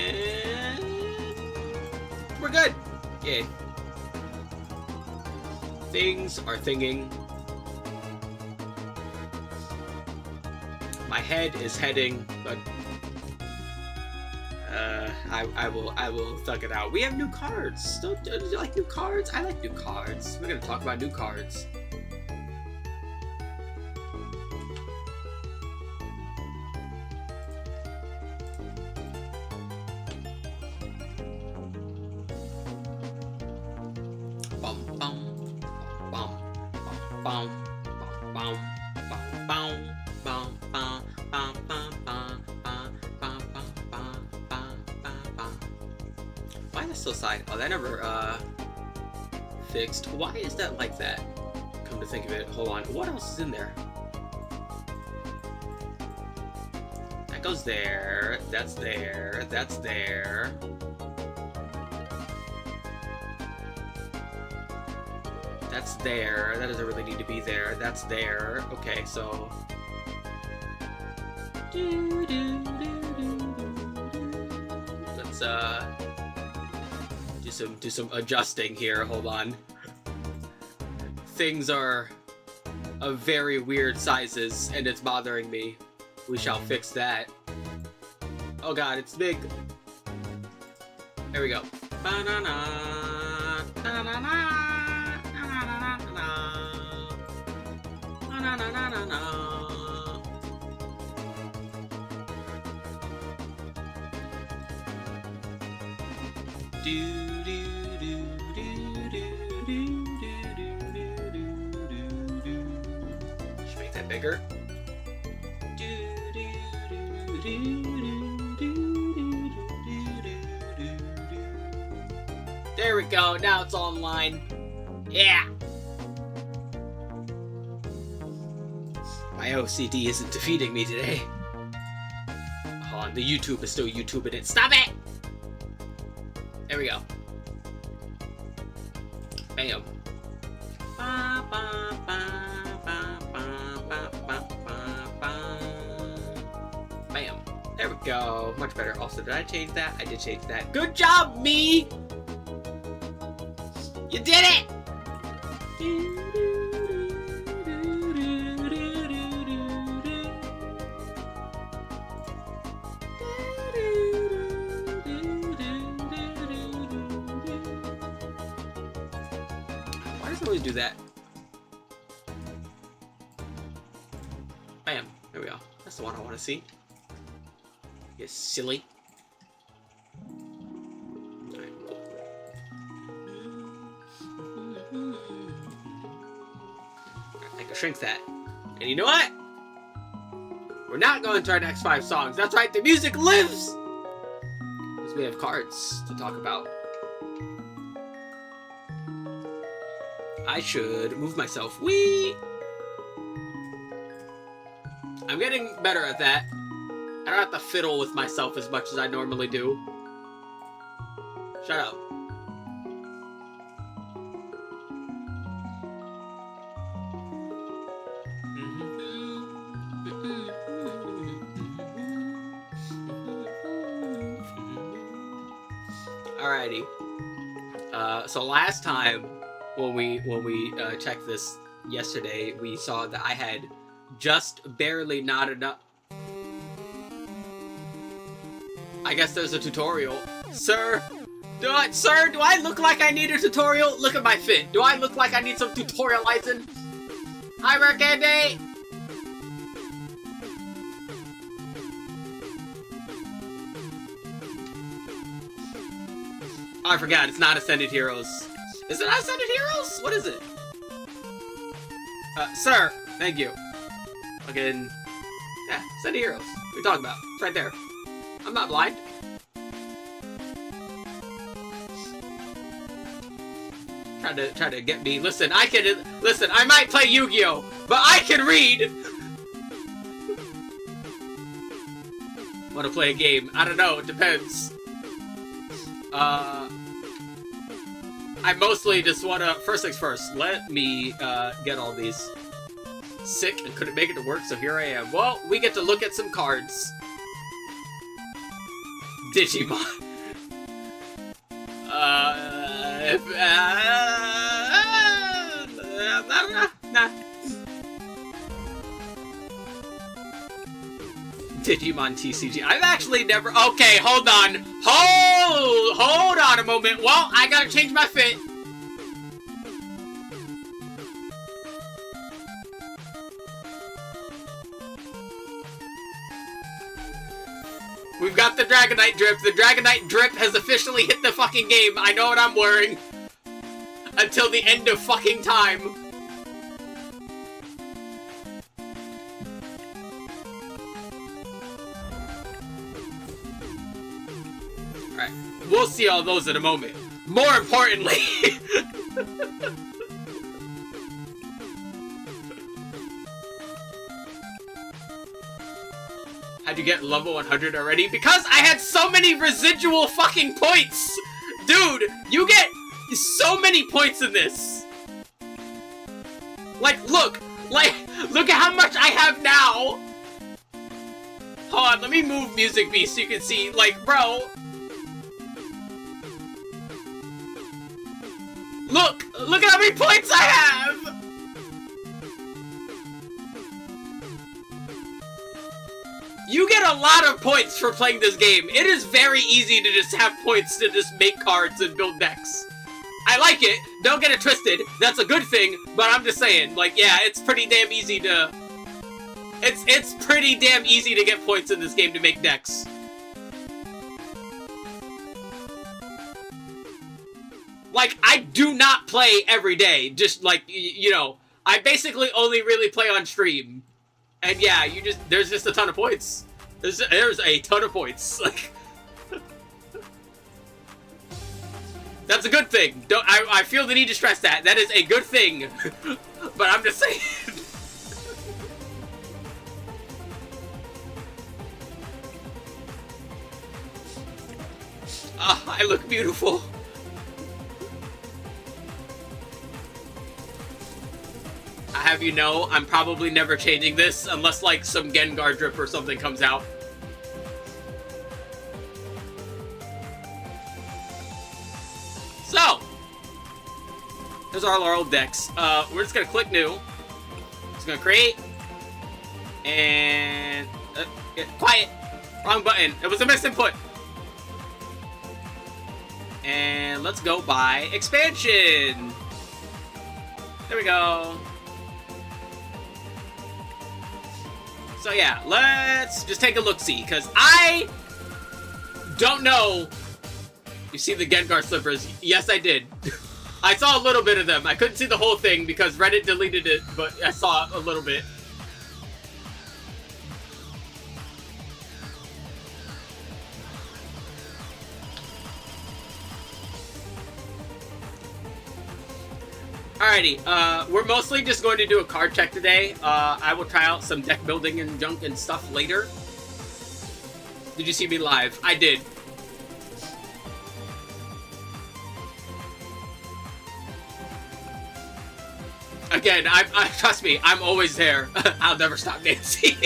And we're good. Yay. Things are thinging. My head is heading, but I will thug it out. We have new cards. Do you like new cards? I like new cards. We're gonna talk about new cards. Bum bum bum bum bum bum bum bum bum bum bum bum bum bum bum bum. Why is that still side? Oh, that never fixed. Why is that like that? Come to think of it, hold on. What else is in there? That goes there. That's there. That's there. That's there. That doesn't really need to be there. That's there. Okay, so. Let's do some adjusting here. Hold on. Things are of very weird sizes, and it's bothering me. We shall fix that. Oh god, it's big. There we go. Ba-na-na, na-na-na. Na, na, na, na, na. Do, do, do, do, do, do, do, do. Should make that bigger. Do, do, do, do, do, do, do, do, do. There we go. Now it's online. Yeah. My OCD isn't defeating me today. Oh, and the YouTube is still YouTubing it. Stop it! There we go. Bam. Ba, ba, ba, ba, ba, ba, ba, ba, ba. Bam. There we go. Much better. Also, did I change that? I did change that. Good job, me! You did it! Always do that. Bam. There we go. That's the one I want to see. You silly. Right. I can shrink that. And you know what? We're not going to our next 5 songs. That's right, the music lives! Because we have cards to talk about. I should move myself. Whee! I'm getting better at that. I don't have to fiddle with myself as much as I normally do. Shut up. Alrighty. So last time, when we checked this yesterday, we saw that I had just barely not enough. I guess there's a tutorial. Sir, do I look like I need a tutorial? Look at my fit. Do I look like I need some tutorializing? Hi, Rare Candy! Oh, I forgot, it's not Ascended Heroes. Is it not Ascended Heroes? What is it? Sir, thank you. Fucking, yeah, Ascended Heroes. What are you talking about? It's right there. I'm not blind. Try to get me. Listen, I might play Yu-Gi-Oh, but I can read. Want to play a game? I don't know. It depends. I mostly just want to... First things first, let me get all these. Sick and couldn't make it to work, so here I am. Well, we get to look at some cards. Digimon. Nah. Digimon TCG. I've actually never. Okay, hold on. Hold on a moment. Well, I gotta change my fit. We've got the Dragonite drip. The Dragonite drip has officially hit the fucking game. I know what I'm wearing. Until the end of fucking time. Alright. We'll see all those in a moment. More importantly... How'd you get level 100 already? Because I had so many residual fucking points! Dude, you get so many points in this! Like, look at how much I have now! Hold on, let me move Music Beast so you can see, like, bro... Look at how many points I have! You get a lot of points for playing this game. It is very easy to just have points to just make cards and build decks. I like it. Don't get it twisted. That's a good thing, but I'm just saying, like, yeah, it's pretty damn easy to... It's pretty damn easy to get points in this game to make decks. Like, I do not play every day. Just, like, you know, I basically only really play on stream. And yeah, there's just a ton of points. There's a ton of points. Like, that's a good thing. I feel the need to stress that. That is a good thing. But I'm just saying. I look beautiful. I have you know, I'm probably never changing this unless, like, some Gengar drip or something comes out. So, there's all our old decks. We're just gonna click new. Just gonna create. And... quiet! Wrong button. It was a misinput. And let's go buy expansion. There we go. So yeah, let's just take a look-see, because I don't know. You see the Gengar slippers? Yes, I did. I saw a little bit of them. I couldn't see the whole thing because Reddit deleted it, but I saw a little bit. Alrighty, we're mostly just going to do a card check today. I will try out some deck building and junk and stuff later. Did you see me live? I did. Again, trust me, I'm always there. I'll never stop dancing.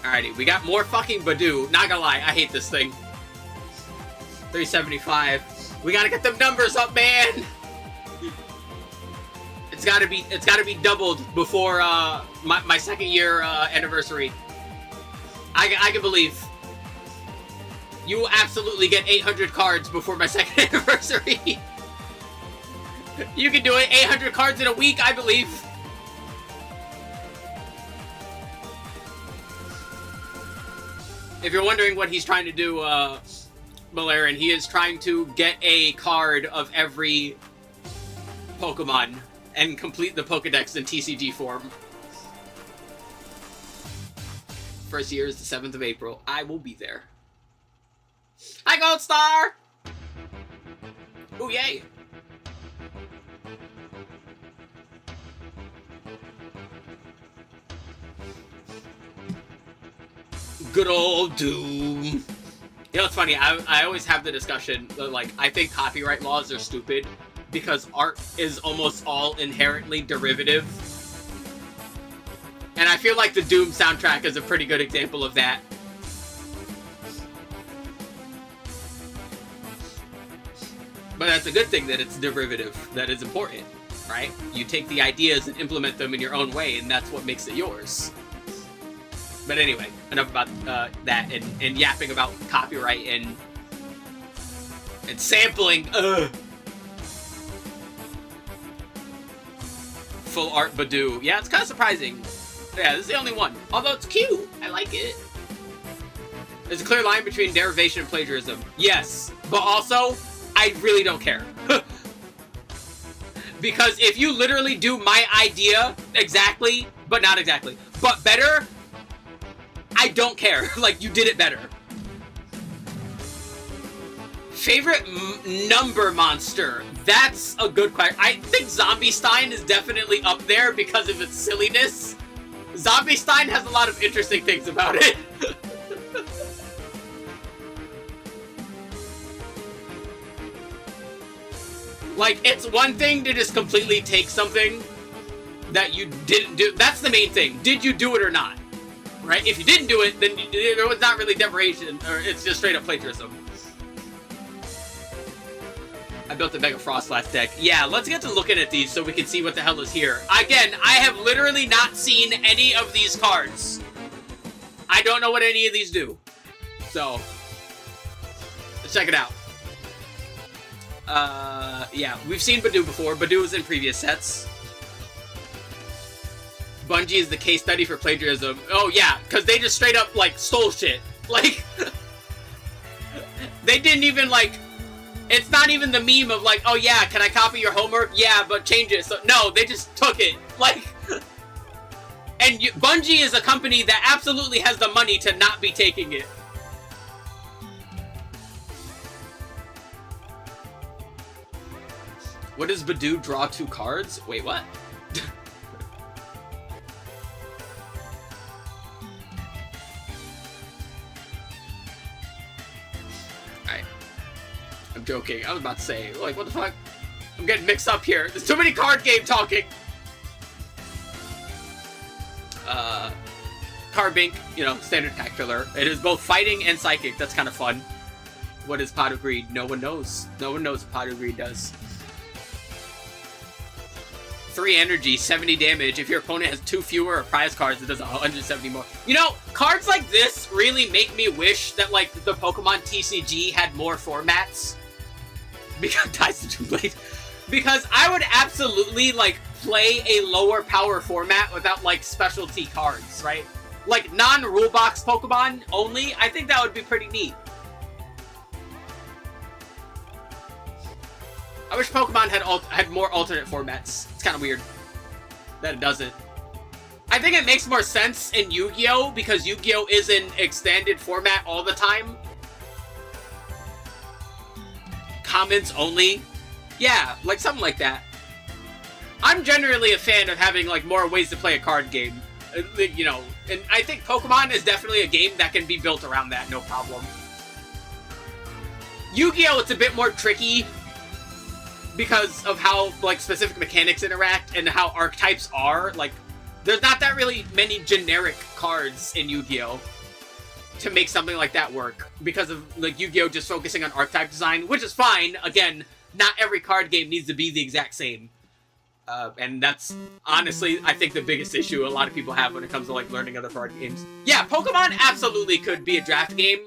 Alrighty, we got more fucking Badoo. Not gonna lie, I hate this thing. 375. We gotta get them numbers up, man. It's gotta be doubled before my second year anniversary. I can believe. You will absolutely get 800 cards before my second anniversary. You can do it. 800 cards in a week, I believe. If you're wondering what he's trying to do, Malaran, he is trying to get a card of every Pokemon and complete the Pokedex in TCG form. First year is the 7th of April. I will be there. Hi, Gold Star! Ooh, yay! Good old Doom. You know, it's funny, I always have the discussion that, like, I think copyright laws are stupid, because art is almost all inherently derivative. And I feel like the Doom soundtrack is a pretty good example of that. But that's a good thing that it's derivative. That is important, right? You take the ideas and implement them in your own way, and that's what makes it yours. But anyway, enough about that and yapping about copyright and sampling. Full art Badoo. Yeah, it's kind of surprising. Yeah, this is the only one. Although it's cute. I like it. There's a clear line between derivation and plagiarism. Yes, but also, I really don't care. Because if you literally do my idea exactly, but not exactly, but better, I don't care. Like, you did it better. Favorite number monster? That's a good question. I think Zombie Stein is definitely up there because of its silliness. Zombie Stein has a lot of interesting things about it. Like, it's one thing to just completely take something that you didn't do. That's the main thing. Did you do it or not? Right? If you didn't do it, then it was not really derivation, or it's just straight up plagiarism. I built a Mega Frost last deck. Yeah, let's get to looking at these so we can see what the hell is here. Again, I have literally not seen any of these cards. I don't know what any of these do. So, let's check it out. Yeah, we've seen Badoo before. Badoo was in previous sets. Bungie is the case study for plagiarism. Oh, yeah, because they just straight up, like, stole shit. Like, they didn't even, like... It's not even the meme of like, oh yeah, can I copy your homework? Yeah, but change it. So no, they just took it. Like, and Bungie is a company that absolutely has the money to not be taking it. What does Badoo draw 2 cards? Wait, what? I'm joking. I was about to say, like, what the fuck? I'm getting mixed up here. There's too many card game talking. Carbink, you know, standard attack filler. It is both fighting and psychic. That's kind of fun. What is Pot of Greed? No one knows. No one knows what Pot of Greed does. 3 energy, 70 damage. If your opponent has 2 fewer prize cards, it does 170 more. You know, cards like this really make me wish that, like, the Pokemon TCG had more formats. Because Tyson Blade. Because I would absolutely, like, play a lower power format without, like, specialty cards, right? Like, non-rule box Pokemon only. I think that would be pretty neat. I wish Pokemon had more alternate formats. It's kind of weird that it doesn't. I think it makes more sense in Yu-Gi-Oh! Because Yu-Gi-Oh! Is in extended format all the time. Commons only. Yeah, like something like that. I'm generally a fan of having like more ways to play a card game. You know, and I think Pokemon is definitely a game that can be built around that, no problem. Yu-Gi-Oh! It's a bit more tricky because of how, like, specific mechanics interact and how archetypes are. Like, there's not that really many generic cards in Yu-Gi-Oh! To make something like that work. Because of, like, Yu-Gi-Oh! Just focusing on archetype design, which is fine. Again, not every card game needs to be the exact same. And that's, honestly, I think the biggest issue a lot of people have when it comes to, like, learning other card games. Yeah, Pokemon absolutely could be a draft game.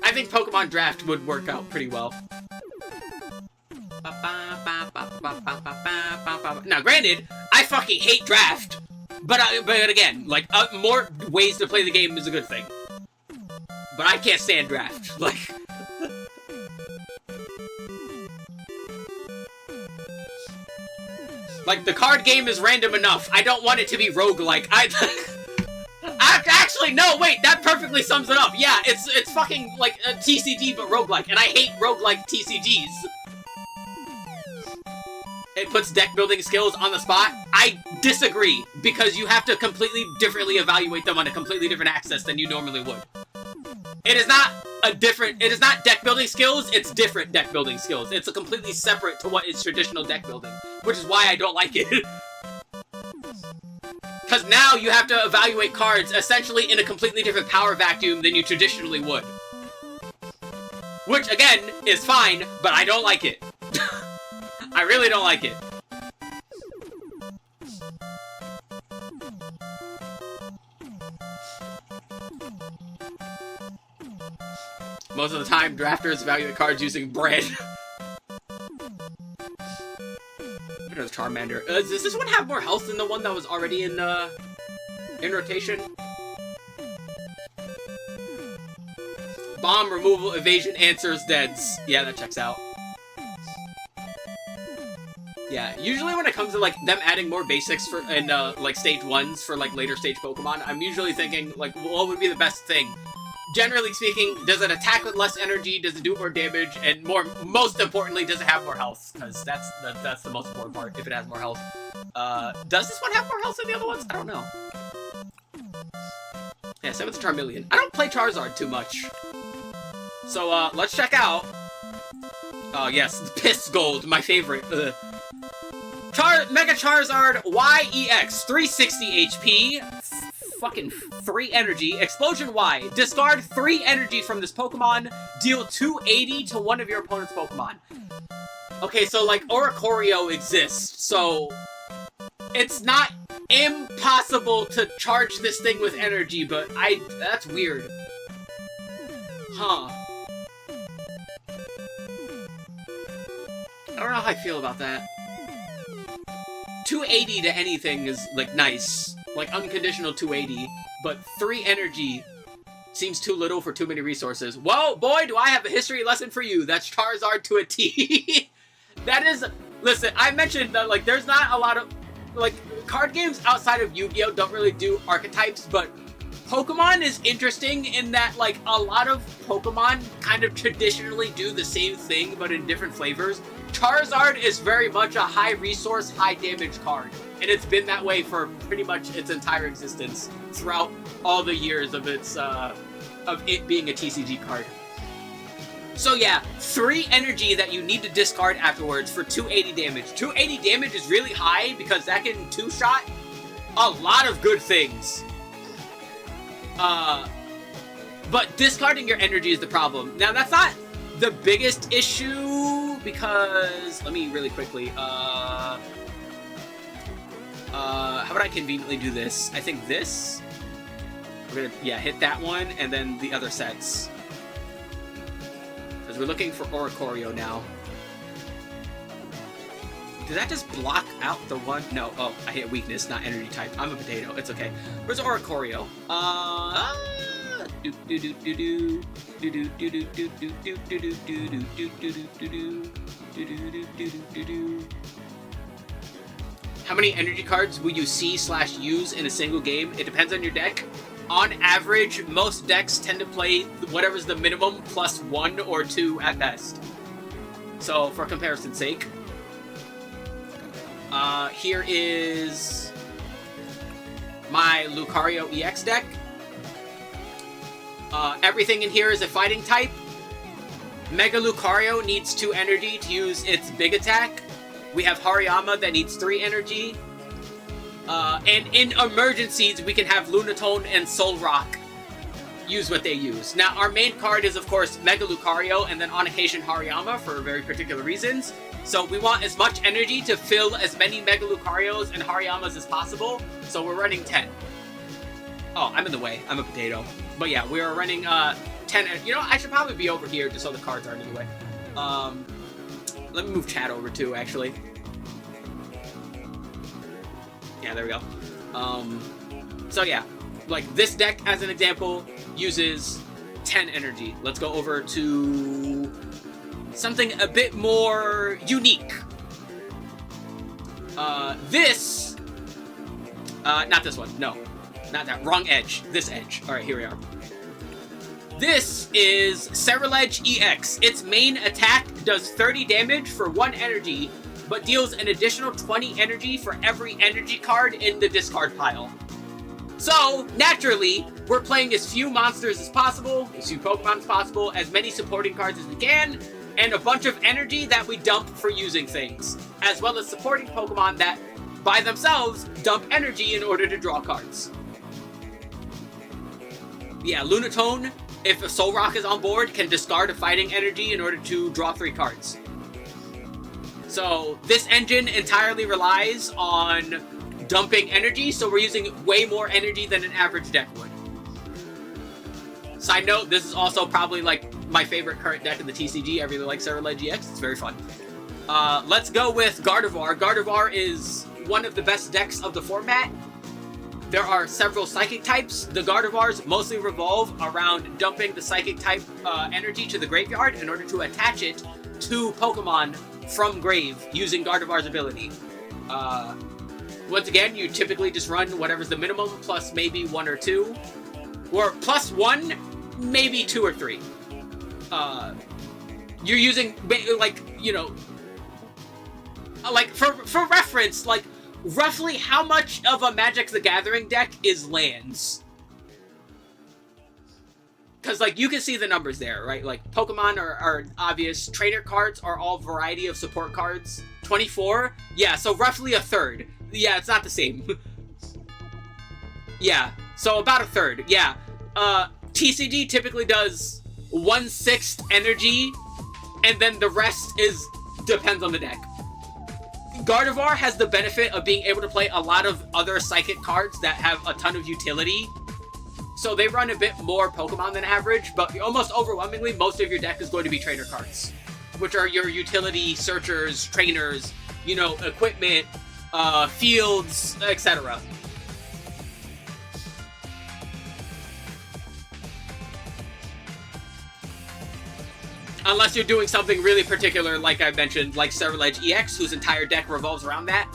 I think Pokemon Draft would work out pretty well. Now, granted, I fucking hate Draft, but again, like, more ways to play the game is a good thing. But I can't stand Draft. Like, the card game is random enough. I don't want it to be roguelike. Actually, no, wait, that perfectly sums it up. Yeah, it's fucking, like, a TCG, but roguelike, and I hate roguelike TCGs. It puts deck building skills on the spot. I disagree, because you have to completely differently evaluate them on a completely different axis than you normally would. It is not it is not deck building skills, it's different deck building skills. It's a completely separate to what is traditional deck building, which is why I don't like it. Because now you have to evaluate cards essentially in a completely different power vacuum than you traditionally would. Which, again, is fine, but I don't like it. I really don't like it. Most of the time, drafters evaluate cards using bread. There's Charmander. Does this one have more health than the one that was already in rotation? Bomb, removal, evasion, answers, deads. Yeah, that checks out. Yeah, usually when it comes to, like, them adding more basics for, and, like, stage 1s for, like, later stage Pokemon, I'm usually thinking, like, what would be the best thing? Generally speaking, does it attack with less energy? Does it do more damage? And most importantly, does it have more health? Because that's the most important part, if it has more health. Does this one have more health than the other ones? I don't know. Yeah, same with the Charmeleon. I don't play Charizard too much. So, let's check out... Oh, yes, Piss Gold, my favorite. Mega Charizard YEX, 360 HP, fucking 3 energy, Explosion Y. Discard 3 energy from this Pokemon, deal 280 to one of your opponent's Pokemon. Okay, so, like, Oricorio exists, so... It's not impossible to charge this thing with energy, but that's weird. Huh. I don't know how I feel about that. 280 to anything is, like, nice. Like, unconditional 280. But 3 energy seems too little for too many resources. Well, boy, do I have a history lesson for you. That's Charizard to a T. That is... Listen, I mentioned that, like, there's not a lot of... Like, card games outside of Yu-Gi-Oh! Don't really do archetypes, but Pokemon is interesting in that, like, a lot of Pokemon kind of traditionally do the same thing, but in different flavors. Charizard is very much a high-resource, high-damage card, and it's been that way for pretty much its entire existence throughout all the years of it being a TCG card. So yeah, 3 energy that you need to discard afterwards for 280 damage. 280 damage is really high because that can 2-shot a lot of good things. But discarding your energy is the problem. Now, that's not the biggest issue because... Let me really quickly... how about I conveniently do this? I think this... We're gonna, yeah, hit that one and then the other sets. We're looking for Oricorio now. Did that just block out the one? No. Oh, I hit weakness, not energy type. I'm a potato. It's okay. Where's Oricorio? How many energy cards will you see/use in a single game? It depends on your deck. On average, most decks tend to play whatever's the minimum plus 1 or 2 at best. So, for comparison's sake, here is my Lucario EX deck. Everything in here is a fighting type. Mega Lucario needs 2 energy to use its big attack. We have Hariyama that needs 3 energy. And in emergencies, we can have Lunatone and Solrock use what they use. Now, our main card is, of course, Mega Lucario, and then on occasion Hariyama for very particular reasons. So we want as much energy to fill as many Mega Lucarios and Hariyamas as possible, so we're running 10. Oh, I'm in the way. I'm a potato. But yeah, we are running 10. You know, I should probably be over here just so the cards aren't in the way. Let me move chat over too, actually. Yeah, there we go. So yeah, like this deck, as an example, uses 10 energy. Let's go over to something a bit more unique. Not this one. No, not that. Wrong edge. This edge. All right, here we are. This is Ceruledge EX. Its main attack does 30 damage for 1 energy, but deals an additional 20 energy for every energy card in the discard pile. So, naturally, we're playing as few monsters as possible, as few Pokemon as possible, as many supporting cards as we can, and a bunch of energy that we dump for using things, as well as supporting Pokemon that, by themselves, dump energy in order to draw cards. Yeah, Lunatone, if a Solrock is on board, can discard a fighting energy in order to draw 3 cards. So this engine entirely relies on dumping energy, so we're using way more energy than an average deck would. Side note, this is also probably like my favorite current deck in the TCG. I really like Ceruledge EX. It's very fun. Let's go with Gardevoir. Gardevoir is one of the best decks of the format. There are several Psychic types. The Gardevoirs mostly revolve around dumping the Psychic type energy to the graveyard in order to attach it to Pokemon from grave using Gardevoir's ability. Once again, you typically just run whatever's the minimum plus maybe 1 or 2. Or plus 1, maybe 2 or 3. You're using, like, you know, like, for reference, like, roughly how much of a Magic the Gathering deck is lands? Because, like, you can see the numbers there, right? Like, Pokemon are obvious. Trainer cards are all variety of support cards. 24? Yeah, so roughly a third. Yeah, it's not the same. Yeah, so about a third. Yeah. TCG typically does 1/6 energy, and then the rest depends on the deck. Gardevoir has the benefit of being able to play a lot of other Psychic cards that have a ton of utility. So they run a bit more Pokemon than average, but almost overwhelmingly, most of your deck is going to be trainer cards, which are your utility searchers, trainers, you know, equipment, fields, etc. Unless you're doing something really particular, like I mentioned, like Ceruledge EX, whose entire deck revolves around that.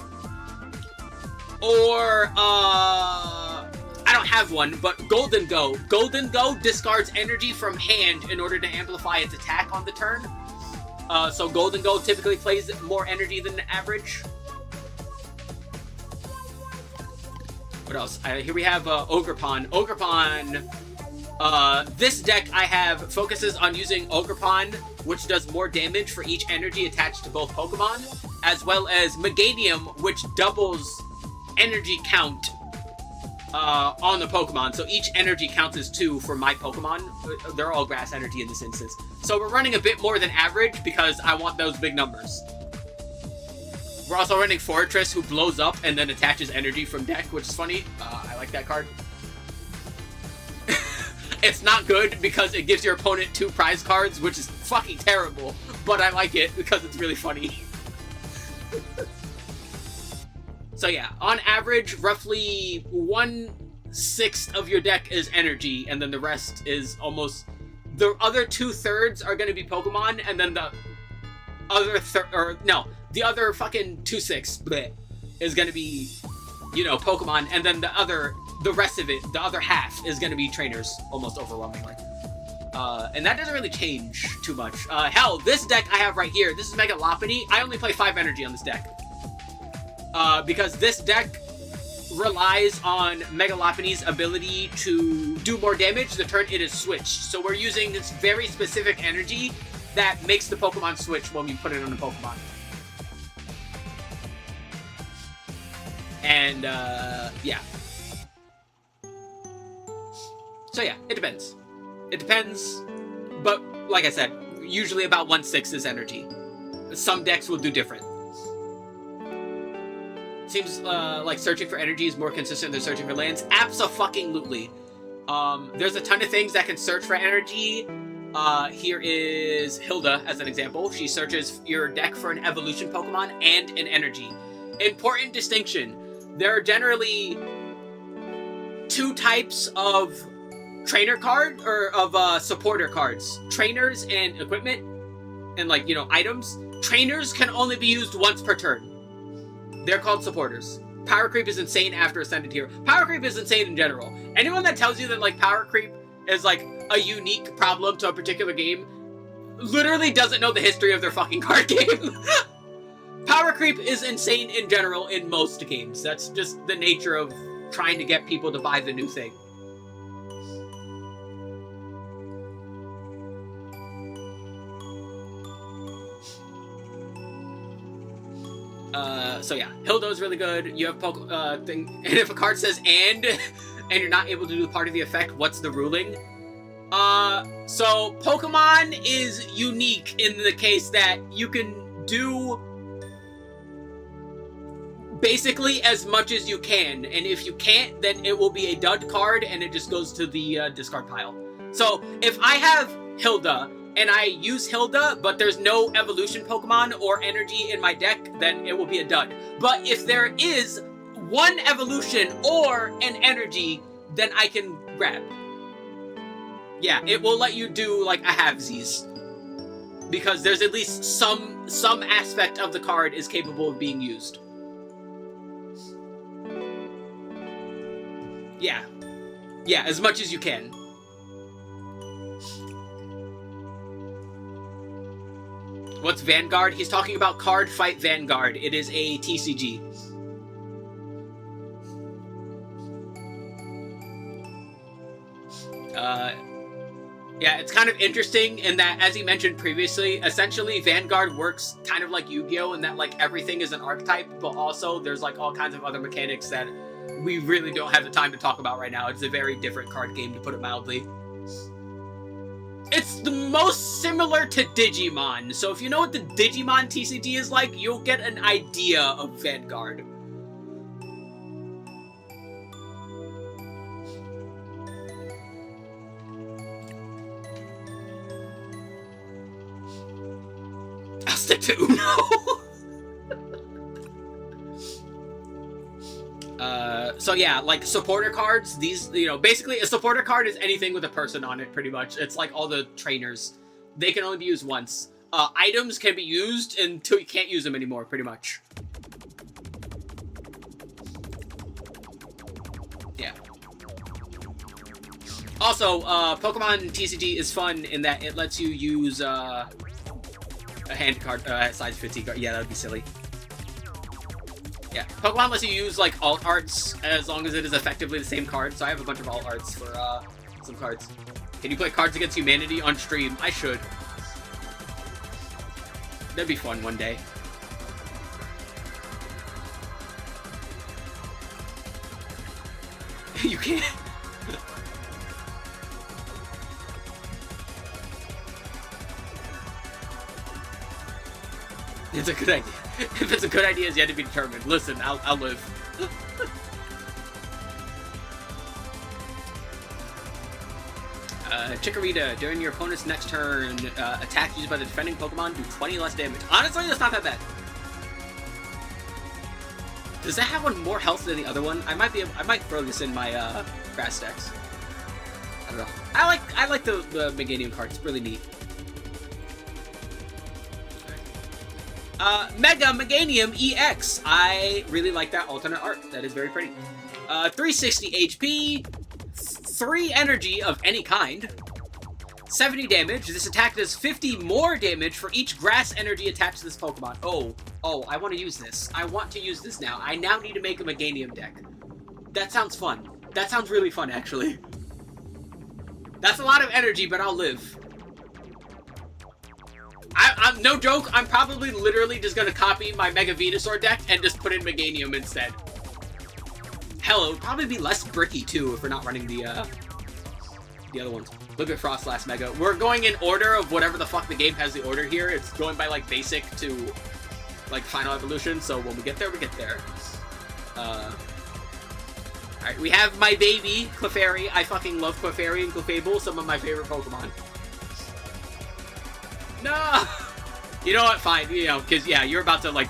Or, I don't have one, but Golden Go. Golden Go discards energy from hand in order to amplify its attack on the turn. So Golden Go typically plays more energy than the average. What else? Here we have Ogerpon. Ogerpon, this deck I have focuses on using Ogerpon, which does more damage for each energy attached to both Pokemon, as well as Meganium, which doubles energy count on the Pokemon. So each energy counts as 2 for my Pokemon. They're all grass energy in this instance. So we're running a bit more than average because I want those big numbers. We're also running Fortress, who blows up and then attaches energy from deck, which is funny. I like that card. It's not good because it gives your opponent 2 prize cards, which is fucking terrible. But I like it because it's really funny. So yeah, on average, roughly 1/6 of your deck is energy, and then the rest is almost... The other 2/3 are going to be Pokemon, and then the other the other fucking 2/6 is going to be, you know, Pokemon, and then the rest of it, the other half, is going to be trainers, almost overwhelmingly. And that doesn't really change too much. Hell, this deck I have right here, this is Mega Lopunny. I only play 5 energy on this deck. Because this deck relies on Mega Lopunny's ability to do more damage the turn it is switched. So we're using this very specific energy that makes the Pokemon switch when we put it on a Pokemon. And, yeah. So yeah, it depends. It depends, but like I said, usually about 1/6 is energy. Some decks will do different. Seems like searching for energy is more consistent than searching for lands. Abso-fucking-lutely. There's a ton of things that can search for energy. Here is Hilda as an example. She searches your deck for an evolution Pokemon and an energy. Important distinction. There are generally 2 types of trainer card, or of supporter cards. Trainers and equipment, and, like, you know, items. Trainers can only be used once per turn. They're called supporters. Power creep is insane after Ascended Hero. Power creep is insane in general. Anyone that tells you that, like, power creep is, like, a unique problem to a particular game literally doesn't know the history of their fucking card game. Power creep is insane in general in most games. That's just the nature of trying to get people to buy the new thing. So yeah, Hildo's really good. You have thing, and if a card says and you're not able to do part of the effect, what's the ruling? So Pokemon is unique in the case that you can do basically as much as you can, and if you can't, then it will be a dud card and it just goes to the discard pile. So if I have Hilda and I use Hilda, but there's no evolution Pokemon or energy in my deck, then it will be a dud. But if there is one evolution or an energy, then I can grab. Yeah, it will let you do like a halvesies, because there's at least some aspect of the card is capable of being used. Yeah. Yeah, as much as you can. What's Vanguard? He's talking about Card Fight Vanguard. It is a TCG. Yeah, it's kind of interesting in that, as he mentioned previously, essentially Vanguard works kind of like Yu-Gi-Oh! In that, like, everything is an archetype, but also there's, like, all kinds of other mechanics that we really don't have the time to talk about right now. It's a very different card game, to put it mildly. It's the most similar to Digimon, so if you know what the Digimon TCG is like, you'll get an idea of Vanguard. I'll stick to Uno. So yeah, like supporter cards, these, you know, basically a supporter card is anything with a person on it, pretty much. It's like all the trainers. They can only be used once. Items can be used until you can't use them anymore, pretty much. Yeah. Also, Pokemon TCG is fun in that it lets you use, a hand card, size 50 card. Yeah, that would be silly. Yeah, Pokemon lets you use, like, alt arts as long as it is effectively the same card, so I have a bunch of alt arts for, some cards. Can you play Cards Against Humanity on stream? I should. That'd be fun one day. You can't. It's a good idea. If it's a good idea, it's yet to be determined. Listen, I'll live. Chikorita, during your opponent's next turn, attack used by the defending Pokemon do 20 less damage. Honestly, that's not that bad. Does that have one more health than the other one? I might throw this in my grass decks. I don't know. I like the Meganium card. It's really neat. Mega Meganium EX. I really like that alternate art. That is very pretty. 360 HP, 3 energy of any kind, 70 damage. This attack does 50 more damage for each grass energy attached to this Pokemon. Oh, I want to use this. I want to use this now. I now need to make a Meganium deck. That sounds fun. That sounds really fun, actually. That's a lot of energy, but I'll live. I'm no joke, I'm probably literally just gonna copy my Mega Venusaur deck and just put in Meganium instead. Hell, it would probably be less bricky too if we're not running the other ones. Look at Frostlass Mega. We're going in order of whatever the fuck the game has the order here. It's going by like basic to like final evolution, so when we get there, we get there. Alright, we have my baby, Clefairy. I fucking love Clefairy and Clefable, some of my favorite Pokemon. No! You know what? Fine. You know, because, yeah, you're about to, like,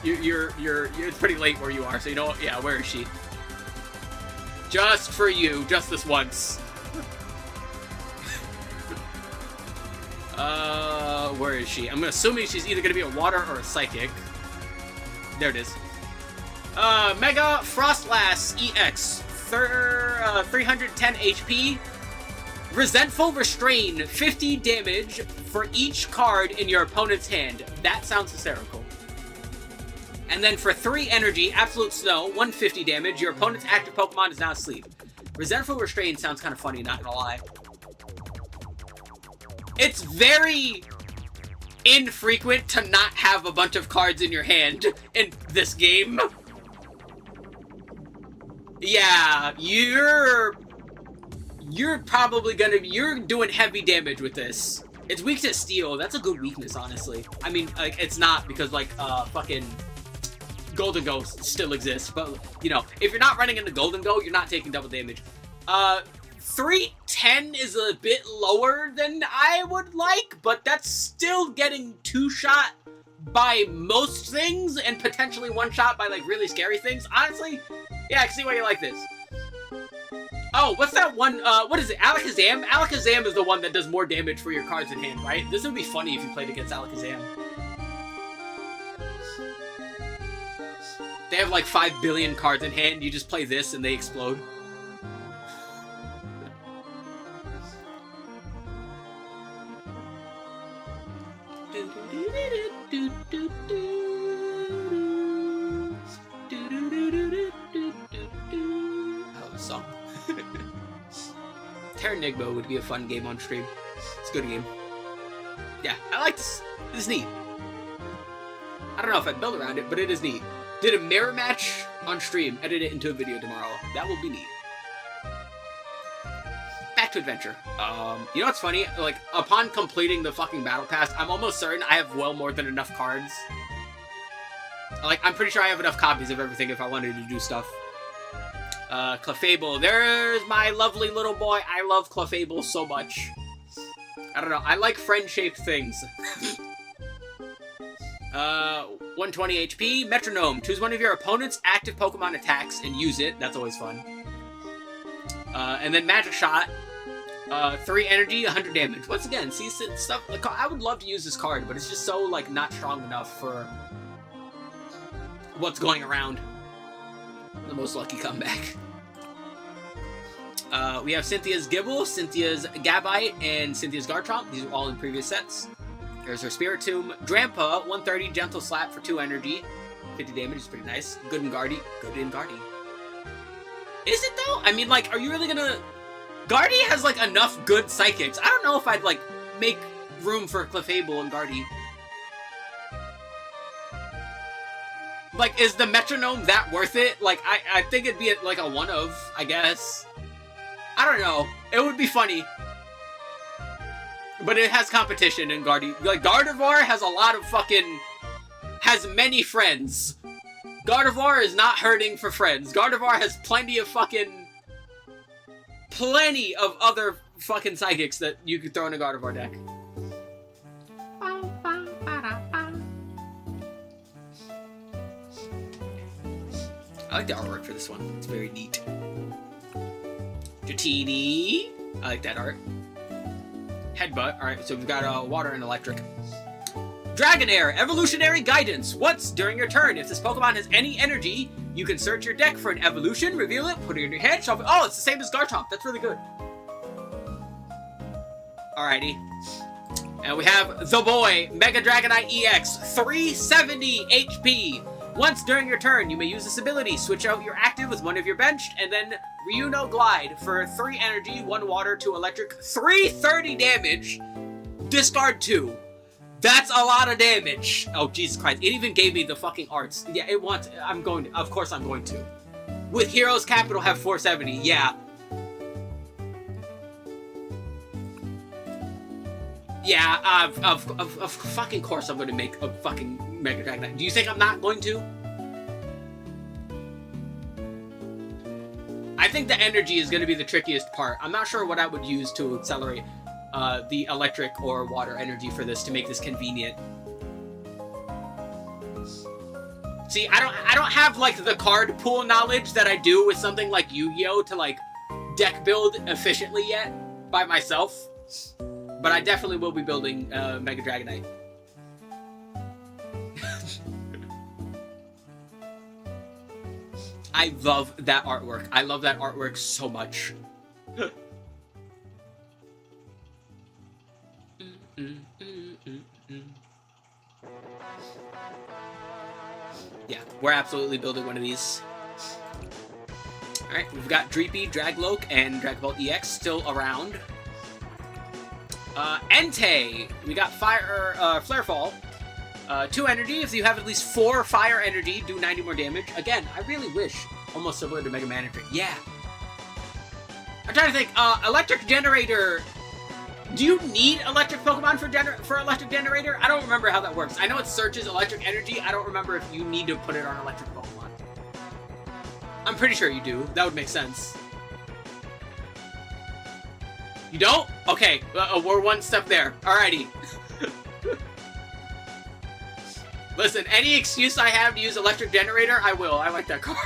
you're it's pretty late where you are, so you know what? Yeah, where is she? Just for you. Just this once. Where is she? I'm assuming she's either going to be a water or a psychic. There it is. Mega Frostlass EX. 310 HP. Resentful Restrain, 50 damage for each card in your opponent's hand. That sounds hysterical. And then for 3 energy, Absolute Snow, 150 damage. Your opponent's active Pokemon is now asleep. Resentful Restrain sounds kind of funny, not gonna lie. It's very infrequent to not have a bunch of cards in your hand in this game. Yeah, you're probably gonna be, you're doing heavy damage with this. It's weak to steel. That's a good weakness, honestly. I mean, like, it's not, because, like, fucking Golden Ghost still exists, but, you know, if you're not running into Golden Go, you're not taking double damage. 310 is a bit lower than I would like, but that's still getting 2-shot by most things, and potentially 1-shot by, like, really scary things. Honestly, yeah, I can see why you like this. Oh, what's that one, what is it, Alakazam? Alakazam is the one that does more damage for your cards in hand, right? This would be funny if you played against Alakazam. They have like 5 billion cards in hand, you just play this and they explode. Oh, the song. Terranigma would be a fun game on stream. It's a good game. Yeah, I like this. This is neat. I don't know if I'd build around it, but it is neat. Did a mirror match on stream, edit it into a video tomorrow. That will be neat. Back to adventure. You know what's funny? Like, upon completing the fucking battle pass, I'm almost certain I have well more than enough cards. Like, I'm pretty sure I have enough copies of everything if I wanted to do stuff. Clefable. There's my lovely little boy. I love Clefable so much. I don't know. I like friend-shaped things. 120 HP. Metronome. Choose one of your opponent's active Pokemon attacks and use it. That's always fun. And then Magic Shot. 3 energy, 100 damage. Once again, see stuff. Like, I would love to use this card, but it's just so, like, not strong enough for what's going around. The most lucky comeback. We have Cynthia's Gibble, Cynthia's Gabite, and Cynthia's Garchomp. These are all in previous sets. There's her Spiritomb. Drampa, 130, Gentle Slap for 2 energy. 50 damage is pretty nice. Good and Guardy. Good and Guardy. Is it, though? I mean, like, are you really gonna... Guardy has, like, enough good Psychics. I don't know if I'd, like, make room for Clefable and Guardy. Like, is the Metronome that worth it? Like, I think it'd be, like, a one of, I guess. I don't know. It would be funny. But it has competition in Guardy. Like, Gardevoir has a lot of fucking... has many friends. Gardevoir is not hurting for friends. Gardevoir has plenty of fucking... plenty of other fucking Psychics that you could throw in a Gardevoir deck. I like the artwork for this one. It's very neat. Dratini. I like that art. Headbutt. Alright, so we've got water and electric. Dragonair. Evolutionary Guidance. Once during your turn, if this Pokemon has any energy, you can search your deck for an evolution, reveal it, put it in your hand, shuffle. Oh, it's the same as Garchomp. That's really good. Alrighty. And we have the boy, Mega Dragonite EX. 370 HP. Once during your turn, you may use this ability. Switch out your active with one of your benched, and then Ryuno Glide for 3 energy, 1 water, 2 electric, 330 damage. Discard 2. That's a lot of damage. Oh, Jesus Christ. It even gave me the fucking arts. Yeah, it wants... I'm going to... Of course I'm going to. With Heroes Capital have 470. Yeah. Yeah, of fucking course I'm going to make a fucking Mega Dragonite. Do you think I'm not going to? I think the energy is going to be the trickiest part. I'm not sure what I would use to accelerate the electric or water energy for this to make this convenient. See, I don't have like the card pool knowledge that I do with something like Yu-Gi-Oh to like deck build efficiently yet by myself. But I definitely will be building Mega Dragonite. I love that artwork. I love that artwork so much. Yeah, we're absolutely building one of these. Alright, we've got Dreepy, Dragloak, and Dragapult EX still around. Entei, we got Fire, Flare Fall. 2 energy. If you have at least 4 fire energy, do 90 more damage. Again, I really wish, almost similar to Mega Manager. Yeah. I'm trying to think, Electric Generator. Do you need electric Pokemon for electric generator? I don't remember how that works. I know it searches electric energy. I don't remember if you need to put it on electric Pokemon. I'm pretty sure you do. That would make sense. You don't? Okay, we're one step there. Alrighty. Listen, any excuse I have to use electric generator, I will. I like that card.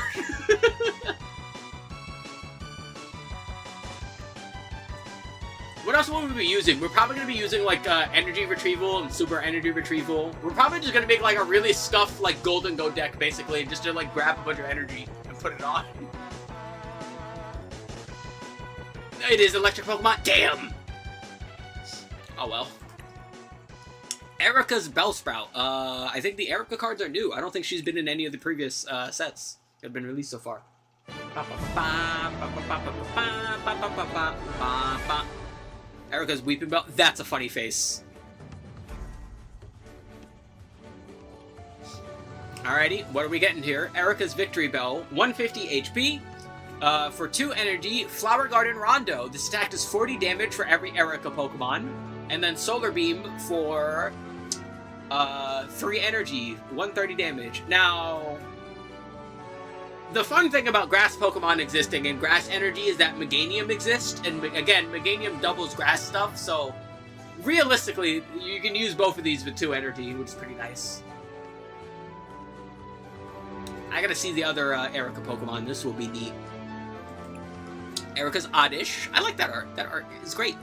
What else will we be using? We're probably going to be using, like, energy retrieval and super energy retrieval. We're probably just going to make, like, a really scuffed, like, Golden Go deck, basically, just to, like, grab a bunch of energy and put it on. It is electric Pokemon. Damn! Oh, well. Erica's Bellsprout. I think the Erica cards are new. I don't think she's been in any of the previous sets that have been released so far. Erica's Weeping Bell. That's a funny face. Alrighty, what are we getting here? Erica's Victory Bell, 150 HP. For 2 energy, Flower Garden Rondo. This attack does 40 damage for every Erica Pokemon. And then Solar Beam for 3 energy, 130 damage. Now, the fun thing about grass Pokemon existing and grass energy is that Meganium exists, and again, Meganium doubles grass stuff, so realistically, you can use both of these with 2 energy, which is pretty nice. I gotta see the other Erica Pokemon. This will be neat. Erica's Oddish. I like that art. That art is great.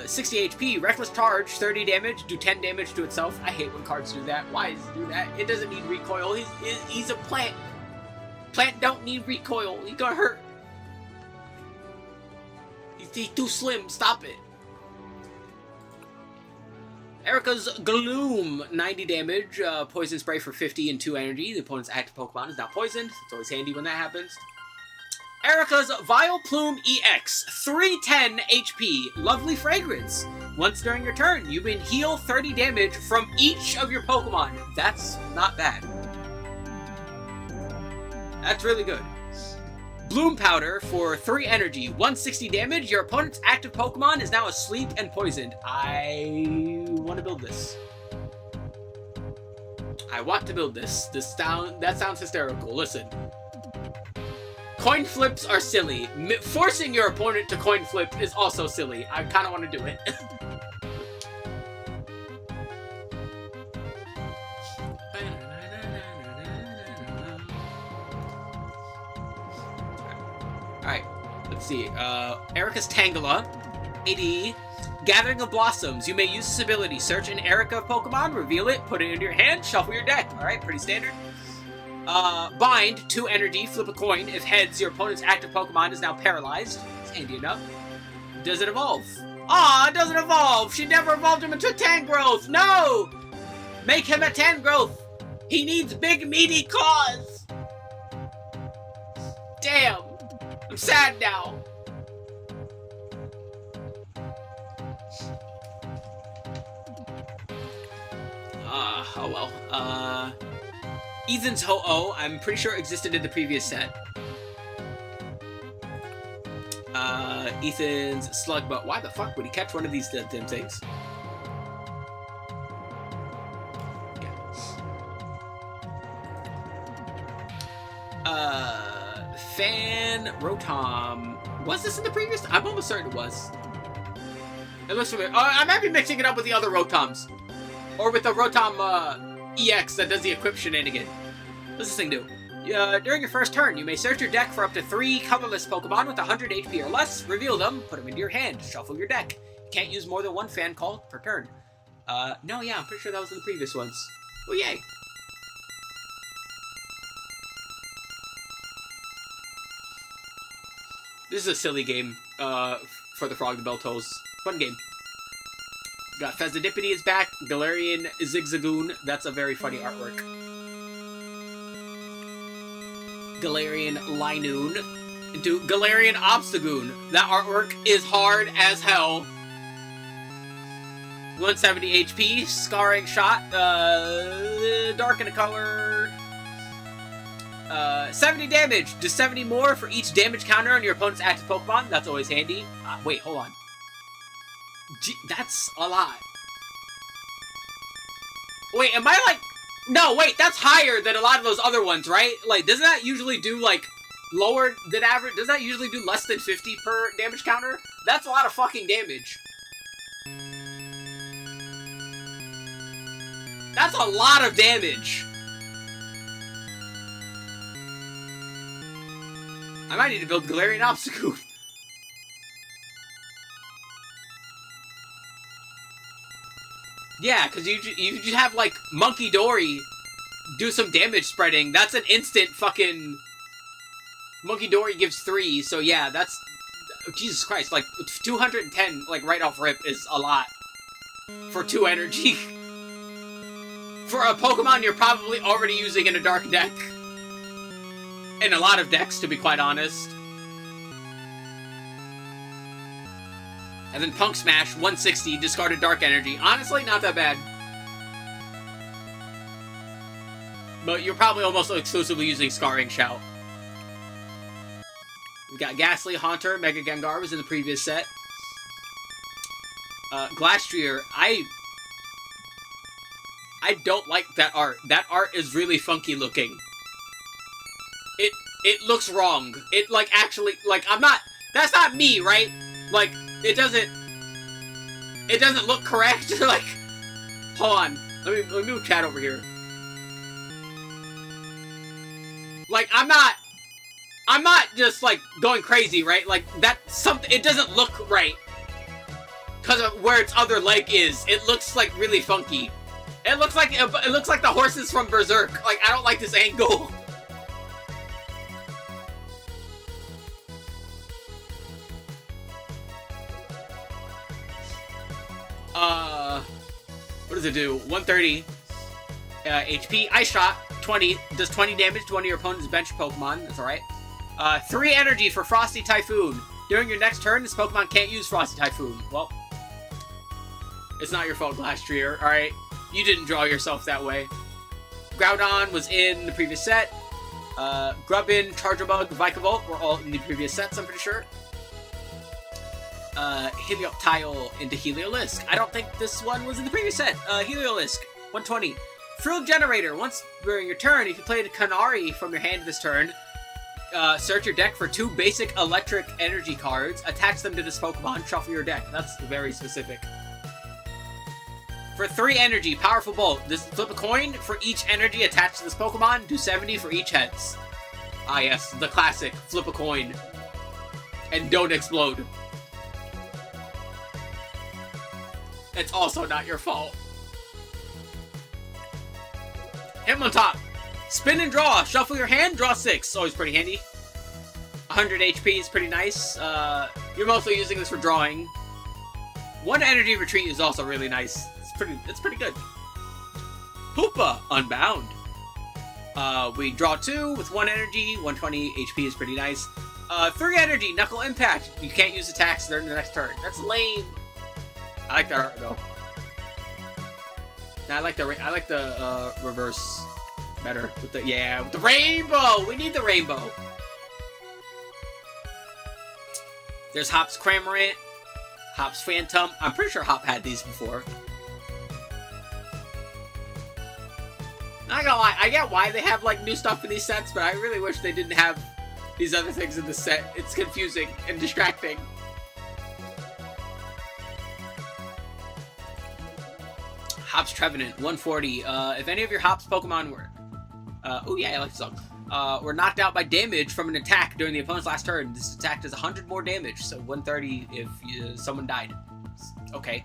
60 HP, Reckless Charge, 30 damage, do 10 damage to itself. I hate when cards do that. Why does it do that? It doesn't need recoil. He's a plant. Plant don't need recoil. He got hurt. He's too slim. Stop it. Erica's Gloom, 90 damage, Poison Spray for 50 and 2 energy. The opponent's active Pokemon is now poisoned. It's always handy when that happens. Erica's Vileplume EX, 310 HP, Lovely Fragrance. Once during your turn, you can heal 30 damage from each of your Pokemon. That's not bad. That's really good. Bloom Powder for 3 energy, 160 damage. Your opponent's active Pokemon is now asleep and poisoned. I want to build this. I want to build this. That sounds hysterical. Listen. Coin flips are silly. Forcing your opponent to coin flip is also silly. I kind of want to do it. Alright, let's see. Erica's Tangela, 80. Gathering of Blossoms. You may use this ability. Search an Erica Pokemon, reveal it, put it into your hand, shuffle your deck. Alright, pretty standard. Bind, 2 energy, flip a coin. If heads, your opponent's active Pokemon is now paralyzed. It's handy enough. Does it evolve? Aw, it doesn't evolve! She never evolved him into Tangrowth! No! Make him a Tangrowth! He needs big, meaty claws! Damn! I'm sad now. Oh well. Ethan's Ho-Oh, I'm pretty sure existed in the previous set. Ethan's Slugbutt. Why the fuck would he catch one of these damn things? Fan Rotom. Was this in the previous? I'm almost certain it was. It looks familiar. I might be mixing it up with the other Rotoms. Or with the Rotom EX that does the equip shenanigan. What does this thing do? During your first turn, you may search your deck for up to 3 colorless Pokemon with 100 HP or less, reveal them, put them into your hand, shuffle your deck. You can't use more than 1 fan call per turn. No, yeah, I'm pretty sure that was in the previous ones. Oh, yay! This is a silly game, for the Frog the Beltos. Fun game. Got Fezandipity is back, Galarian Zigzagoon, that's a very funny artwork. Galarian Linoon. Dude, Galarian Obstagoon. That artwork is hard as hell. 170 HP, Scarring Shot, darken a color, 70 damage, do 70 more for each damage counter on your opponent's active Pokemon. That's always handy. Wait, hold on. That's a lot. Wait, am I like... No, wait, that's higher than a lot of those other ones, right? Like, doesn't that usually do, like, lower than average? Doesn't that usually do less than 50 per damage counter? That's a lot of fucking damage. That's a lot of damage. I might need to build Galarian Obstagoon. Yeah, because you just have, like, Monkey Dory do some damage spreading. That's an instant fucking... Monkey Dory gives 3, so yeah, that's... Jesus Christ, like, 210, like, right off rip is a lot. For 2 energy. For a Pokemon you're probably already using in a Dark deck. In a lot of decks, to be quite honest. And then Punk Smash, 160, discarded Dark Energy. Honestly, not that bad. But you're probably almost exclusively using Scarring Shout. We got Ghastly, Haunter, Mega Gengar was in the previous set. Glastrier, I don't like that art. That art is really funky looking. It looks wrong. It, like, actually, like, I'm not... That's not me, right? Like, it doesn't look correct. Like, hold on. Let me move chat over here. Like, I'm not just, like, going crazy, right? Like, it doesn't look right. Because of where its other leg is. It looks, like, really funky. It looks like the horses from Berserk. Like, I don't like this angle. What does it do? 130 HP. Ice Shot. 20. Does 20 damage to one of your opponent's bench Pokemon. That's alright. 3 energy for Frosty Typhoon. During your next turn, this Pokemon can't use Frosty Typhoon. Well, it's not your fault, Glastrier. Alright. You didn't draw yourself that way. Groudon was in the previous set. Grubbin, Charjabug, Vikavolt were all in the previous sets, I'm pretty sure. Helioptile into Heliolisk. I don't think this one was in the previous set. Heliolisk, 120. Frill Generator. Once during your turn, if you played a Canary from your hand this turn, search your deck for 2 basic electric energy cards, attach them to this Pokemon, shuffle your deck. That's very specific. For 3 energy, Powerful Bolt. This flip a coin for each energy attached to this Pokemon. Do 70 for each heads. Ah yes, the classic. Flip a coin. And don't explode. It's also not your fault. Hitmontop. Spin and draw. Shuffle your hand, draw 6. Always pretty handy. 100 HP is pretty nice. You're mostly using this for drawing. 1 energy retreat is also really nice. It's pretty good. Hoopa, Unbound. We draw 2 with 1 energy. 120 HP is pretty nice. 3 energy, Knuckle Impact. You can't use attacks during the next turn. That's lame. I like that art though. I like the reverse better with the rainbow. We need the rainbow. There's Hop's Cramorant, Hop's Phantom. I'm pretty sure Hop had these before. Not gonna lie, I get why they have like new stuff in these sets, but I really wish they didn't have these other things in the set. It's confusing and distracting. Hop's Trevenant, 140. If any of your Hop's Pokemon were... oh yeah, I like this song. Were knocked out by damage from an attack during the opponent's last turn, this attack does 100 more damage, so 130 if someone died. Okay.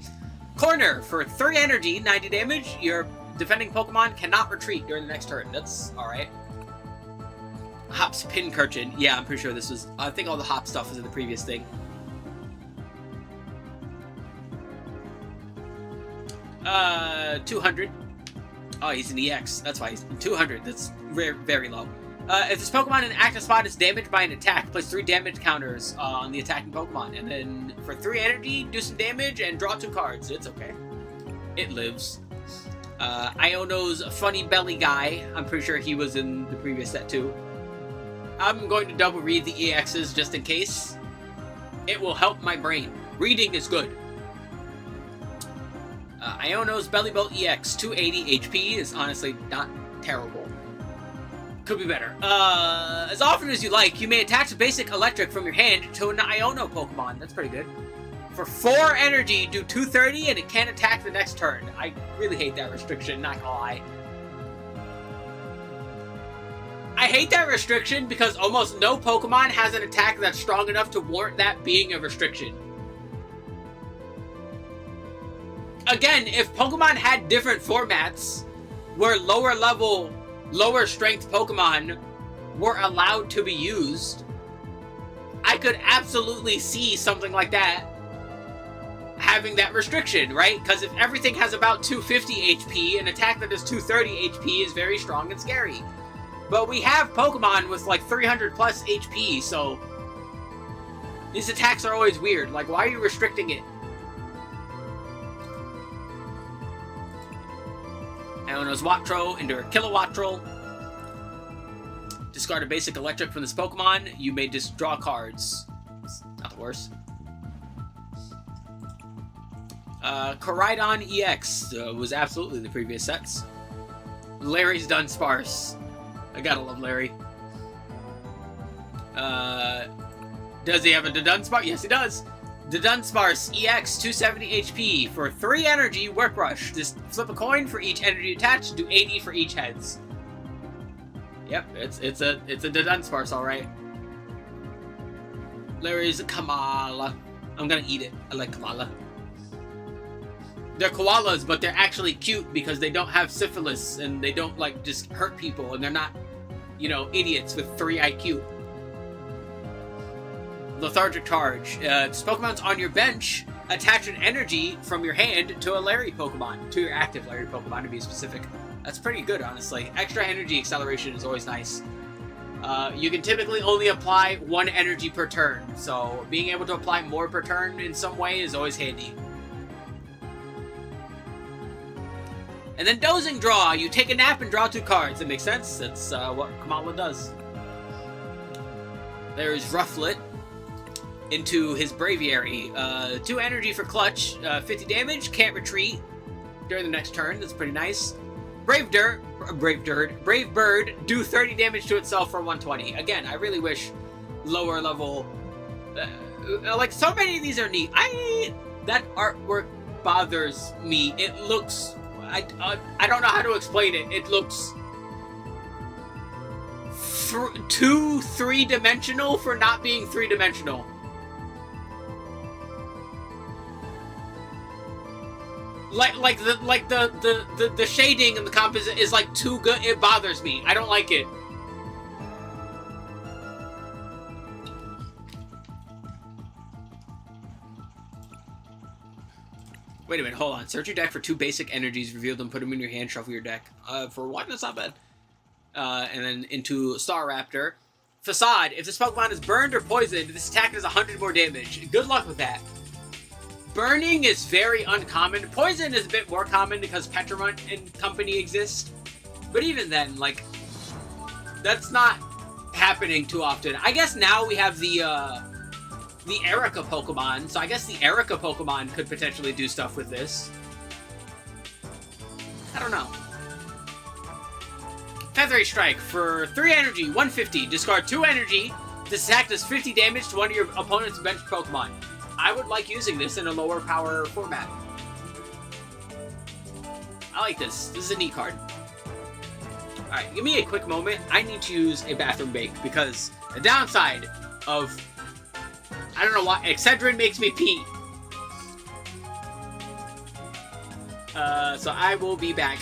Corner, for 3 energy, 90 damage, your defending Pokemon cannot retreat during the next turn. That's alright. Hop's Pincurchin. Yeah, I'm pretty sure this was... I think all the Hop stuff was in the previous thing. 200. Oh, he's an EX. That's why he's 200. That's very, very low. If this Pokemon in an active spot is damaged by an attack, place 3 damage counters on the attacking Pokemon. And then for 3 energy, do some damage and draw 2 cards. It's okay. It lives. Iono's funny belly guy. I'm pretty sure he was in the previous set too. I'm going to double read the EXs just in case. It will help my brain. Reading is good. Iono's Belly Belt EX, 280 HP is honestly not terrible. Could be better. As often as you like, you may attach a basic electric from your hand to an Iono Pokemon. That's pretty good. For 4 energy, do 230 and it can't attack the next turn. I really hate that restriction, not gonna lie. I hate that restriction because almost no Pokemon has an attack that's strong enough to warrant that being a restriction. Again, if Pokemon had different formats where lower level, lower strength Pokemon were allowed to be used, I could absolutely see something like that having that restriction, right? Because if everything has about 250 HP, an attack that is 230 HP is very strong and scary. But we have Pokemon with like 300 plus HP, so these attacks are always weird. Like, why are you restricting it? Iono's Wattrel into a Kilowattrel. Discard a basic electric from this Pokemon. You may just draw cards. It's not the worst. Koraidon EX was absolutely in the previous sets. Larry's Dunsparce. I gotta love Larry. Does he have a Dunsparce? Yes, he does. The Dunsparce EX, 270 HP for 3 energy, Work Rush. Just flip a coin for each energy attached, do 80 for each heads. Yep, it's a Dunsparce, all right. Larry's Kamala. I'm gonna eat it. I like Kamala. They're koalas, but they're actually cute because they don't have syphilis and they don't like just hurt people, and they're not, you know, idiots with 3 IQ. Lethargic Charge. This Pokemon's on your bench. Attach an energy from your hand to a Larry Pokemon. To your active Larry Pokemon, to be specific. That's pretty good, honestly. Extra energy acceleration is always nice. You can typically only apply 1 energy per turn, so being able to apply more per turn in some way is always handy. And then Dozing Draw. You take a nap and draw 2 cards. That makes sense. That's what Kamala does. There's Rufflet into his Braviary. 2 energy for Clutch, 50 damage, can't retreat during the next turn. That's pretty nice. Brave Bird, do 30 damage to itself for 120. Again, I really wish lower level, like so many of these are neat. That artwork bothers me. It looks, I don't know how to explain it. It looks too 3-dimensional for not being 3-dimensional. Like the shading and the composite is like too good. It bothers me. I don't like it. Wait a minute, hold on. Search your deck for 2 basic energies, reveal them, put them in your hand, shuffle your deck. For 1, that's not bad. And then into Staraptor. Facade. If this Pokemon is burned or poisoned, this attack does 100 more damage. Good luck with that. Burning is very uncommon. Poison is a bit more common because Petromont and company exist. But even then, like, that's not happening too often. I guess now we have the Erica Pokemon, so I guess the Erica Pokemon could potentially do stuff with this. I don't know. Feathery Strike for 3 energy, 150. Discard 2 energy. This attack does 50 damage to one of your opponent's bench Pokemon. I would like using this in a lower power format. I like this. This is a neat card. Alright, give me a quick moment. I need to use a bathroom break because the downside of, I don't know why, Excedrin makes me pee. So I will be back.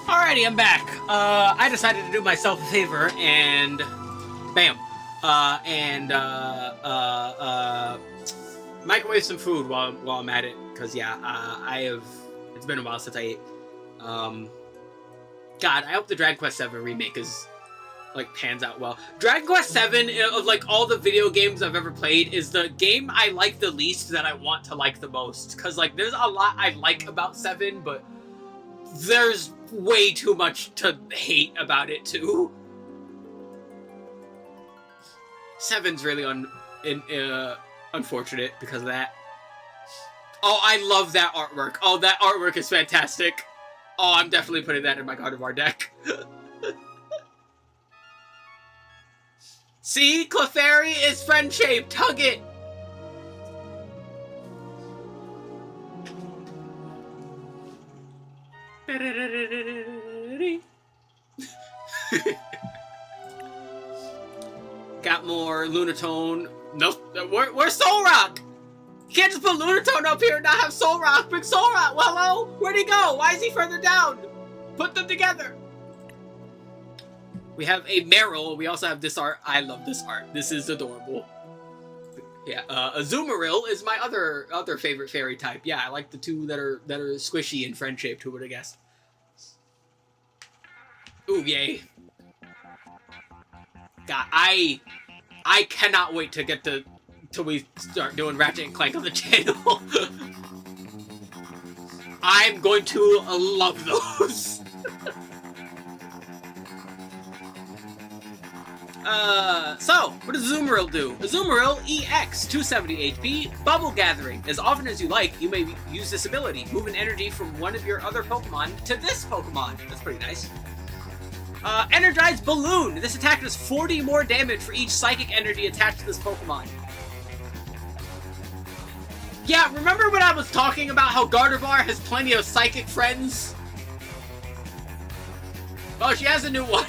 Alrighty, I'm back. I decided to do myself a favor and bam. Microwave some food while I'm at it, because yeah, it's been a while since I ate. God, I hope the Dragon Quest VII remake is like pans out well. Dragon Quest VII, of like all the video games I've ever played, is the game I like the least that I want to like the most. Cause like there's a lot I like about 7, but there's way too much to hate about it too. 7's really unfortunate because of that. Oh, I love that artwork. Oh, that artwork is fantastic. Oh, I'm definitely putting that in my God of War deck. See? Clefairy is friend-shaped. Hug it. Got more Lunatone. Nope. Where's Soul Rock? You can't just put Lunatone up here and not have Soul Rock. Big Soul Rock. Well, hello? Where'd he go? Why is he further down? Put them together. We have a Meryl. We also have this art. I love this art. This is adorable. Yeah, Azumarill is my other favorite fairy type. Yeah, I like the two that are squishy and friend-shaped. Who would have guessed? Ooh, yay. God, I cannot wait to get till we start doing Ratchet and Clank on the channel. I'm going to love those. So, what does Azumarill do? Azumarill EX, 270 HP, Bubble Gathering. As often as you like, you may use this ability. Move an energy from one of your other Pokemon to this Pokemon. That's pretty nice. Energized Balloon. This attack does 40 more damage for each psychic energy attached to this Pokemon. Yeah, remember when I was talking about how Gardevoir has plenty of psychic friends? Oh, she has a new one.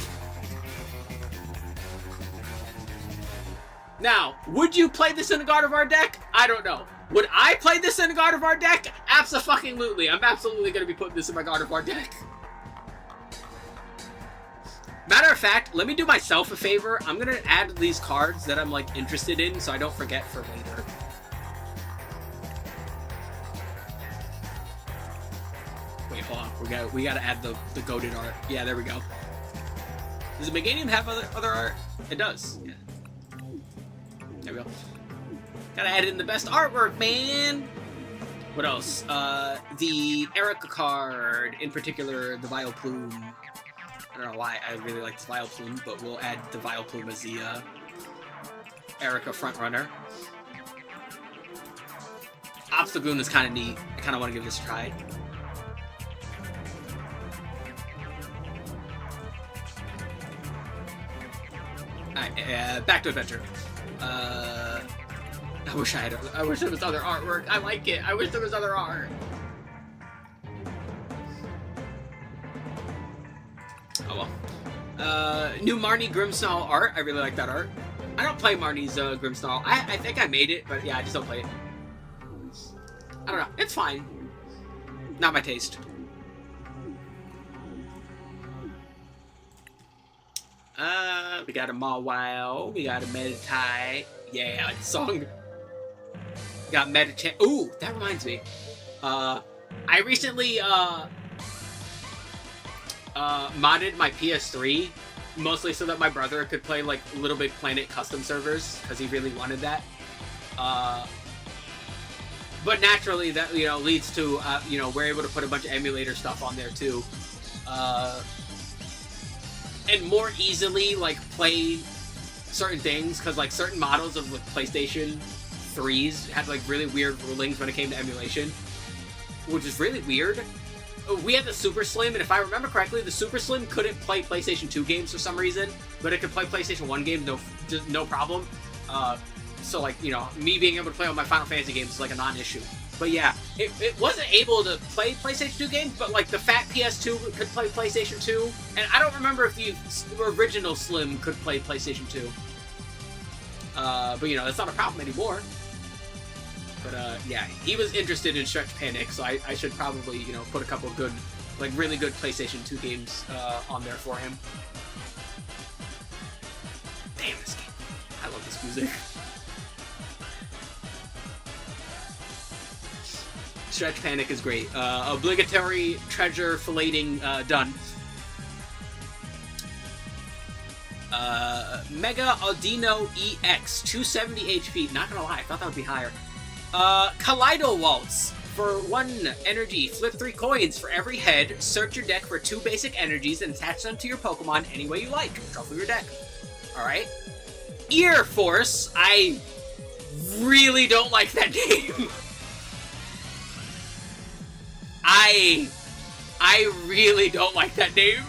Now, would you play this in a Gardevoir deck? I don't know. Would I play this in a Gardevoir deck? Abso-fucking-lutely. I'm absolutely going to be putting this in my Gardevoir deck. Matter of fact, let me do myself a favor. I'm going to add these cards that I'm, like, interested in so I don't forget for later. Wait, hold on. We gotta add the goated art. Yeah, there we go. Does the Meganium have other art? It does. Yeah. There we go. Gotta add in the best artwork, man! What else? The Erica card, in particular, the Vileplume. I don't know why I really like this Vileplume, but we'll add the Vileplume as the Erica frontrunner. Obstagoon is kind of neat. I kind of want to give this a try. Alright, back to adventure. I wish there was other artwork. I like it. I wish there was other art. Oh well. New Marnie Grimmsnarl art. I really like that art. I don't play Marnie's Grimmsnarl. I think I made it, but yeah, I just don't play it. I don't know. It's fine. Not my taste. We got a Mawile. We got a Meditite. Yeah, song. We got Meditite. Ooh, that reminds me. I recently modded my PS3 mostly so that my brother could play like Little Big Planet custom servers because he really wanted that. But naturally, that leads to we're able to put a bunch of emulator stuff on there too. And more easily, like, play certain things, because, like, certain models of, like, PlayStation 3s had, like, really weird rulings when it came to emulation, which is really weird. We had the Super Slim, and if I remember correctly, the Super Slim couldn't play PlayStation 2 games for some reason, but it could play PlayStation 1 games no problem. So, like, me being able to play all my Final Fantasy games is, like, a non-issue. But yeah, it wasn't able to play PlayStation 2 games, but like the fat PS2 could play PlayStation 2, and I don't remember if the original Slim could play PlayStation 2. But that's not a problem anymore. But yeah, he was interested in Stretch Panic, so I should probably put a couple good like really good PlayStation 2 games on there for him. Damn this game. I love this music. Stretch Panic is great. Obligatory treasure filleting done. Mega Audino EX, 270 HP. Not gonna lie, I thought that would be higher. Kaleido Waltz. For 1 energy, flip 3 coins. For every head, search your deck for 2 basic energies and attach them to your Pokemon any way you like. Shuffle your deck. Alright. Ear Force. I really don't like that name. I really don't like that name.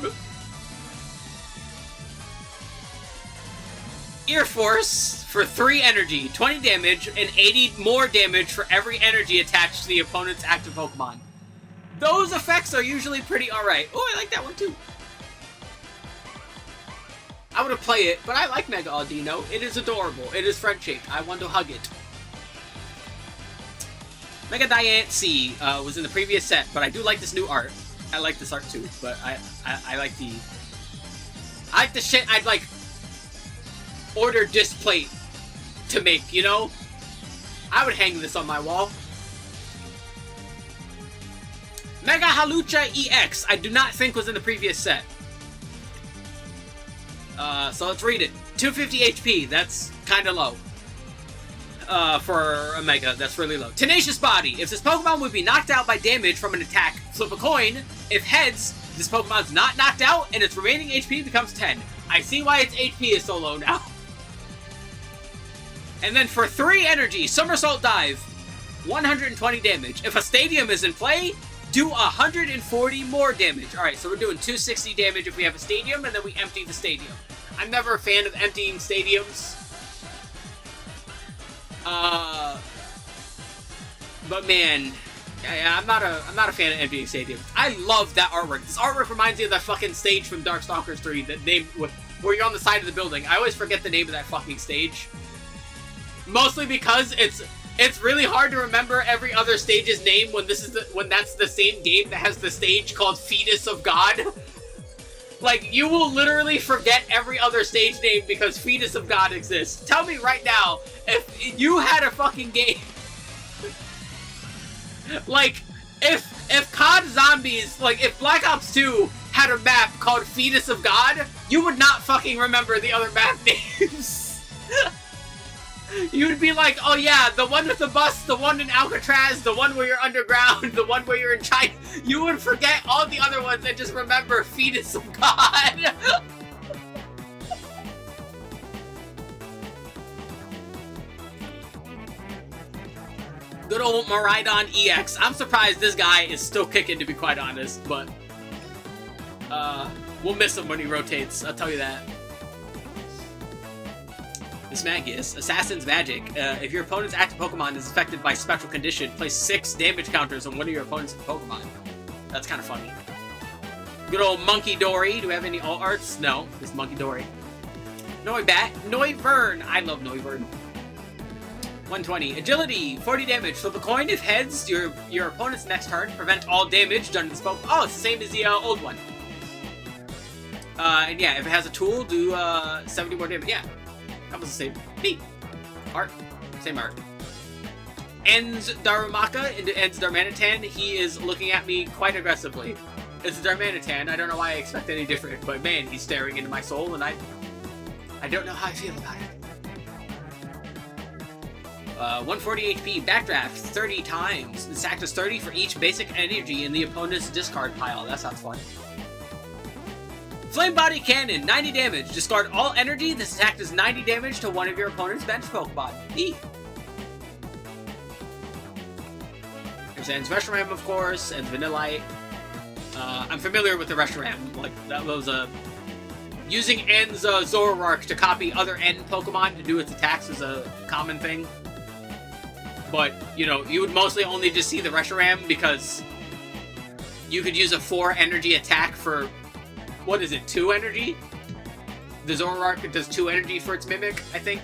Ear Force for 3 energy, 20 damage, and 80 more damage for every energy attached to the opponent's active Pokemon. Those effects are usually pretty alright. Oh, I like that one too. I would have played it, but I like Mega Audino. It is adorable. It is friend-shaped. I want to hug it. Mega Diancie was in the previous set, but I do like this new art. I like this art too, but I like the... I like the shit I'd like order disc plate to make, you know? I would hang this on my wall. Mega Halucha EX, I do not think was in the previous set. So let's read it. 250 HP, that's kind of low. For a Mega, that's really low. Tenacious Body. If this Pokemon would be knocked out by damage from an attack, flip a coin. If heads, this Pokemon's not knocked out, and its remaining HP becomes 10. I see why its HP is so low now. And then for 3 energy, Somersault Dive. 120 damage. If a stadium is in play, do 140 more damage. Alright, so we're doing 260 damage if we have a stadium, and then we empty the stadium. I'm never a fan of emptying stadiums. But man, I'm not a fan of emptying stadiums. I love that artwork. This artwork reminds me of that fucking stage from Darkstalkers 3, that name where you're on the side of the building. I always forget the name of that fucking stage. Mostly because it's really hard to remember every other stage's name when that's the same game that has the stage called Fetus of God. Like, you will literally forget every other stage name because Fetus of God exists. Tell me right now, if you had a fucking game... like, if COD Zombies, like, if Black Ops 2 had a map called Fetus of God, you would not fucking remember the other map names. You would be like, oh yeah, the one with the bus, the one in Alcatraz, the one where you're underground, the one where you're in China. You would forget all the other ones and just remember Fetus of God. Good old Miraidon EX. I'm surprised this guy is still kicking, to be quite honest, but we'll miss him when he rotates, I'll tell you that. Magus, Assassin's Magic. If your opponent's active Pokemon is affected by special condition, place 6 damage counters on one of your opponent's Pokemon. That's kind of funny. Good old Monkey Dory. Do we have any alt arts? No, it's Monkey Dory. Noibat, Noivern. I love Noivern. 120. Agility, 40 damage. Flip a coin. If heads, your opponent's next turn. Prevent all damage done to this Pokemon. Oh, it's the same as the old one. And yeah, if it has a tool, do 70 more damage. Yeah. That was the same. Neat. Art. Same art. Ends Darumaka into Ends Darmanitan. He is looking at me quite aggressively. It's Darmanitan. I don't know why I expect any different, but man, he's staring into my soul, and I don't know how I feel about it. 140 HP. Backdraft 30 times. This act is 30 for each basic energy in the opponent's discard pile. That sounds fun. Flame Body Cannon, 90 damage. Discard all energy. This attack does 90 damage to one of your opponent's bench Pokemon. There's Ends Reshiram, of course, and Vanillite. I'm familiar with the Reshiram. Like, that was using End's Zoroark to copy other End Pokemon to do its attacks is a common thing. But, you know, you would mostly only just see the Reshiram because you could use a 4 energy attack for... What is it, 2 energy? The Zoroark does 2 energy for its Mimic, I think.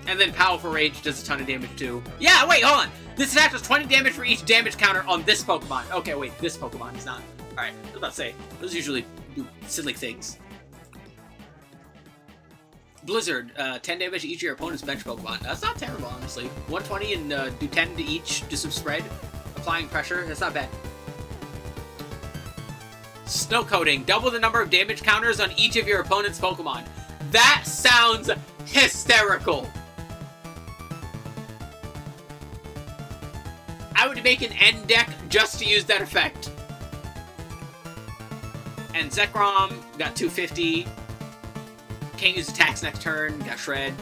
And then Powerful Rage does a ton of damage too. Yeah, wait, hold on! This attack does 20 damage for each damage counter on this Pokemon. Okay, wait, this Pokemon is not. Alright, I was about to say, those usually do silly things. Blizzard, 10 damage to each of your opponent's bench Pokemon. That's not terrible, honestly. 120 and do 10 to each, do some spread. Applying pressure, that's not bad. Snow Coating, double the number of damage counters on each of your opponent's Pokemon. That sounds hysterical. I would make an end deck just to use that effect. And Zekrom got 250. Can't use attacks next turn. Got Shred.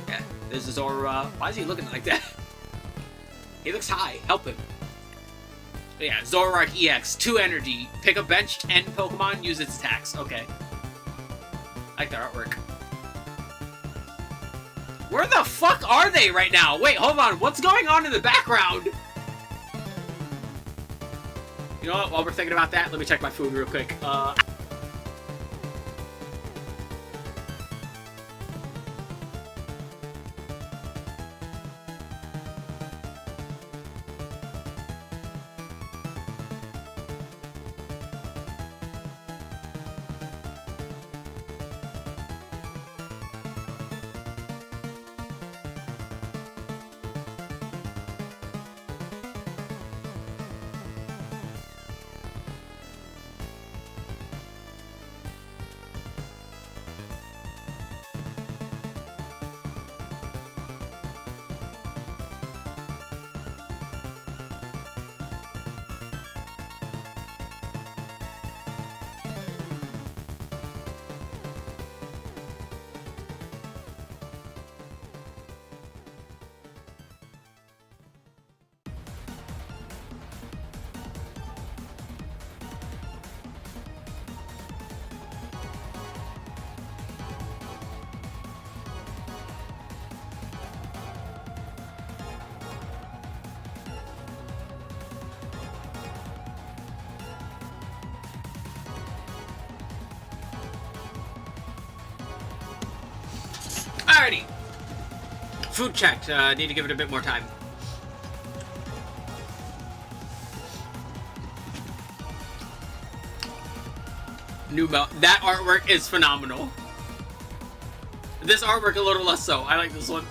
Yeah, there's a Zorua. Why is he looking like that? He looks high. Help him. But yeah, Zoroark EX. 2 energy. Pick a benched end Pokemon. Use its attacks. Okay. I like that artwork. Where the fuck are they right now? Wait, hold on. What's going on in the background? You know what? While we're thinking about that, let me check my food real quick. Alrighty. Food checked. Need to give it a bit more time. That artwork is phenomenal. This artwork a little less so. I like this one.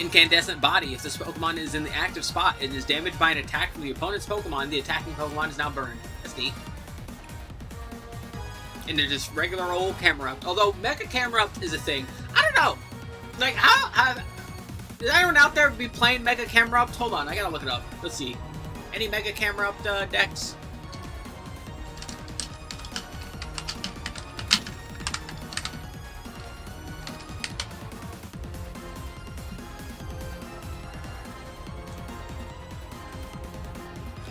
Incandescent Body. If this Pokemon is in the active spot and is damaged by an attack from the opponent's Pokemon, the attacking Pokemon is now burned. That's neat. And they're just regular old Camerupt. Although Mega Camerupt is a thing. I don't know. Like, how is anyone out there be playing Mega Camerupt? Hold on, I gotta look it up. Let's see. Any Mega Camerupt decks?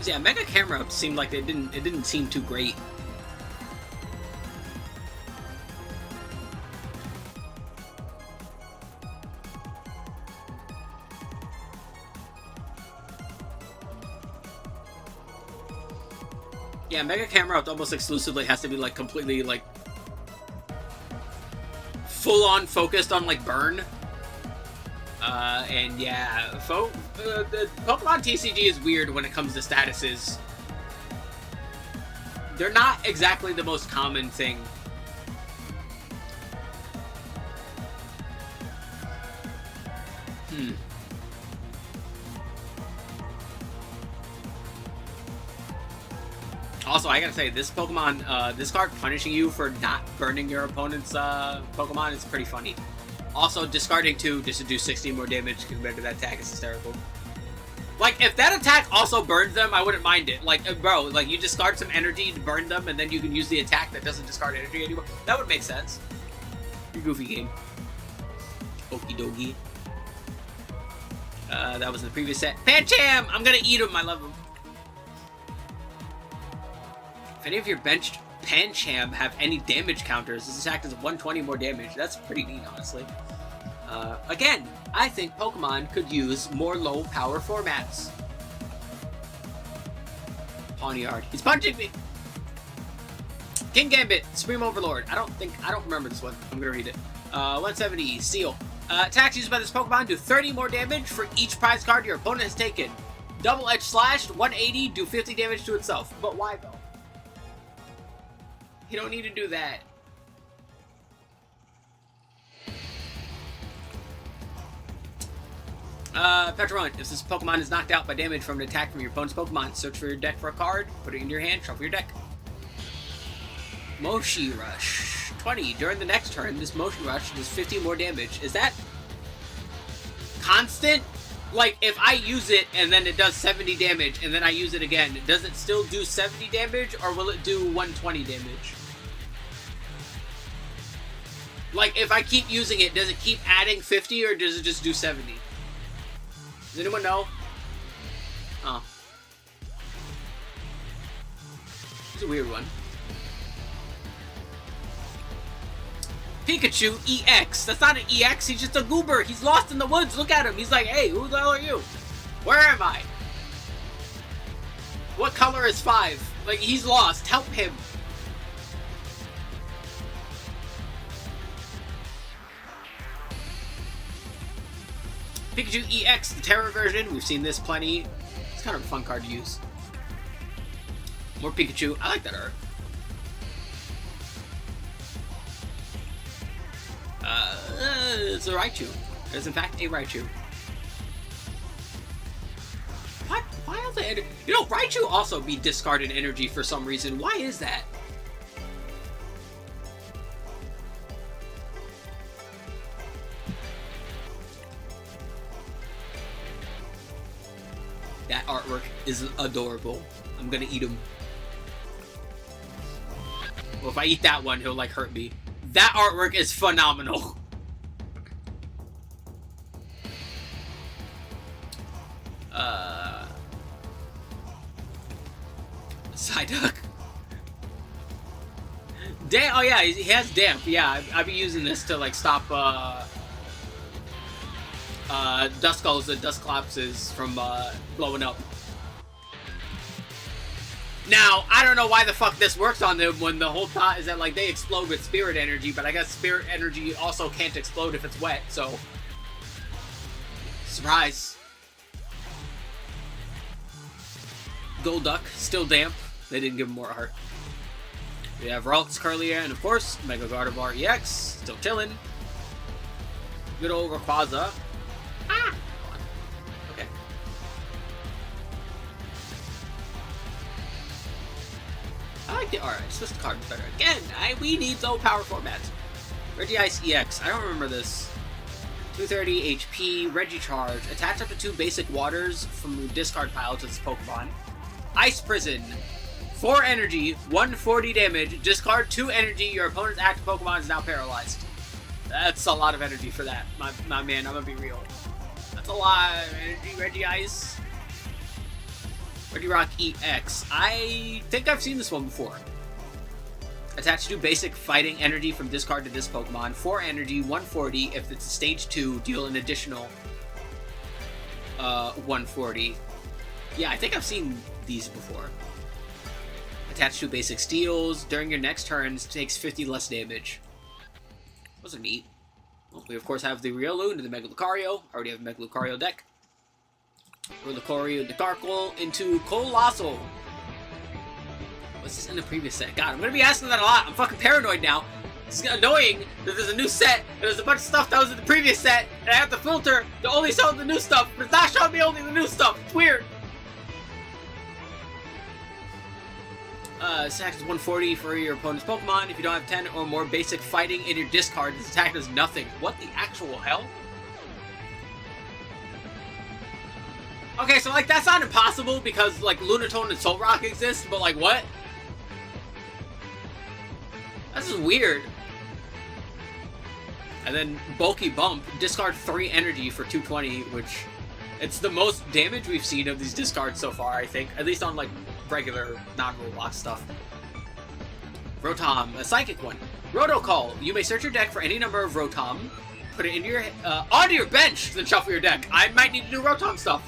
Yeah, Mega Camerupt seemed like it didn't seem too great. Yeah, Mega Camerupt almost exclusively has to be like completely like full on focused on like burn. And yeah, the Pokemon TCG is weird when it comes to statuses. They're not exactly the most common thing. Also, I gotta say, this Pokemon, this card punishing you for not burning your opponent's Pokemon is pretty funny. Also, discarding 2 just to do 60 more damage compared to that attack is hysterical. Like, if that attack also burns them, I wouldn't mind it. Like, bro, like, you discard some energy to burn them, and then you can use the attack that doesn't discard energy anymore. That would make sense. Your goofy game. Okie dokie. That was in the previous set. Pancham! I'm gonna eat him, I love him. If any of your benched Pancham have any damage counters, this attack does 120 more damage. That's pretty neat, honestly. Again, I think Pokemon could use more low power formats. Pawniard. He's punching me! King Gambit, Supreme Overlord. I don't remember this one. I'm gonna read it. 170, Seal. Attacks used by this Pokemon do 30 more damage for each prize card your opponent has taken. Double Edge Slash, 180, do 50 damage to itself. But why though? You don't need to do that. Petron, if this Pokemon is knocked out by damage from an attack from your opponent's Pokemon, search for your deck for a card, put it into your hand, shuffle your deck. Moshi Rush. 20. During the next turn, this Moshi Rush does 50 more damage. Is that constant? Like, if I use it and then it does 70 damage and then I use it again, does it still do 70 damage or will it do 120 damage? Like, if I keep using it, does it keep adding 50 or does it just do 70? Does anyone know? Oh. It's a weird one. Pikachu EX. That's not an EX, he's just a goober. He's lost in the woods. Look at him. He's like, hey, who the hell are you? Where am I? What color is 5? Like, he's lost. Help him. Pikachu EX, the Terra version. We've seen this plenty. It's kind of a fun card to use. More Pikachu. I like that art. It's a Raichu. There's in fact a Raichu. What? Why are they... You know, Raichu also be discarded energy for some reason. Why is that? That artwork is adorable. I'm gonna eat him. Well, if I eat that one, he'll like hurt me. That artwork is phenomenal. Psyduck. Oh yeah, he has damp. Yeah, I've been using this to like stop Duskulls and Dusclopses from blowing up. Now, I don't know why the fuck this works on them when the whole thought is that like they explode with spirit energy, but I guess spirit energy also can't explode if it's wet, so... Surprise. Golduck, still damp. They didn't give him more heart. We have Ralts, Curlia, and of course, Mega Gardevoir EX, still chillin'. Good old Rayquaza. Ah! Okay. I like the art. It's just the card is better. Again, we need so power formats. Regice EX. I don't remember this. 230 HP, Regicharge. Attach up to 2 basic waters from the discard pile to this Pokemon. Ice Prison. 4 energy, 140 damage. Discard 2 energy. Your opponent's active Pokemon is now paralyzed. That's a lot of energy for that, my man. I'm gonna be real. That's a lot of energy, Regice. Regirock EX. I think I've seen this one before. Attach 2 basic fighting energy from discard to this Pokemon. 4 energy, 140. If it's stage 2, deal an additional 140. Yeah, I think I've seen these before. Attach 2 basic steals. During your next turn, takes 50 less damage. Those are neat. Well, we of course have the Riolu into the Mega Lucario. Already have a Mega Lucario deck. We're Lucario Decarkle into Colossal. What's this in the previous set? God, I'm gonna be asking that a lot. I'm fucking paranoid now. It's annoying that there's a new set, and there's a bunch of stuff that was in the previous set, and I have to filter to only show the new stuff, but it's not showing me only the new stuff. It's weird. This attack is 140 for your opponent's Pokemon. If you don't have 10 or more basic fighting in your discard, this attack does nothing. What the actual hell? Okay, so like that's not impossible because like Lunatone and Solrock exist, but like what? This is weird. And then Bulky Bump, discard 3 energy for 220, which it's the most damage we've seen of these discards so far, I think. At least on like regular non-Roblox stuff. Rotom, a psychic one. Rotocall, you may search your deck for any number of Rotom, put it into your onto your bench, then shuffle your deck. I might need to do Rotom stuff.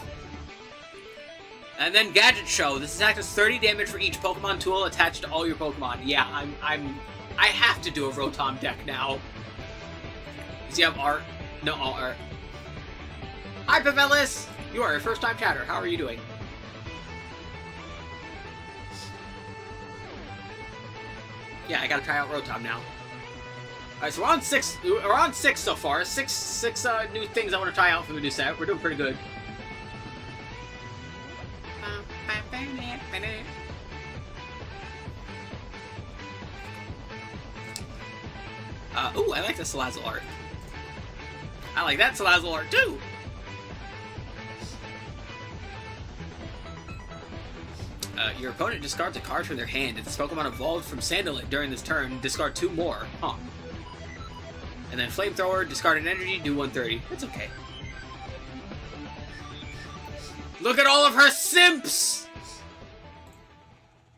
And then Gadget Show. This attack does 30 damage for each Pokemon tool attached to all your Pokemon. Yeah, I have to do a Rotom deck now. Does he have art? No, all art. Hi, Pavelis! You are a first-time chatter. How are you doing? Yeah, I gotta try out Rotom now. Alright, so we're on six. We're on six so far. Six new things I want to try out from the new set. We're doing pretty good. Ooh, I like the Salazzle art. I like that Salazzle art too. Your opponent discards a card from their hand. If this Pokemon evolved from Sandalite during this turn, discard 2 more. Huh. And then Flamethrower, discard an energy, do 130. That's okay. Look at all of her simps!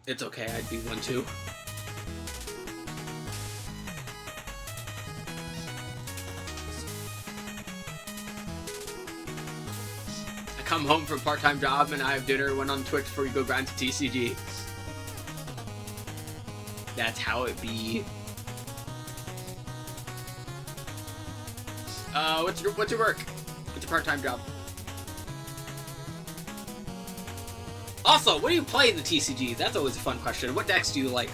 It's okay, I'd be one too. Come home from part-time job and I have dinner, went on Twitch before you go grind to TCG. That's how it be. What's your work? What's your part-time job? Also, what do you play in the TCG? That's always a fun question. What decks do you like?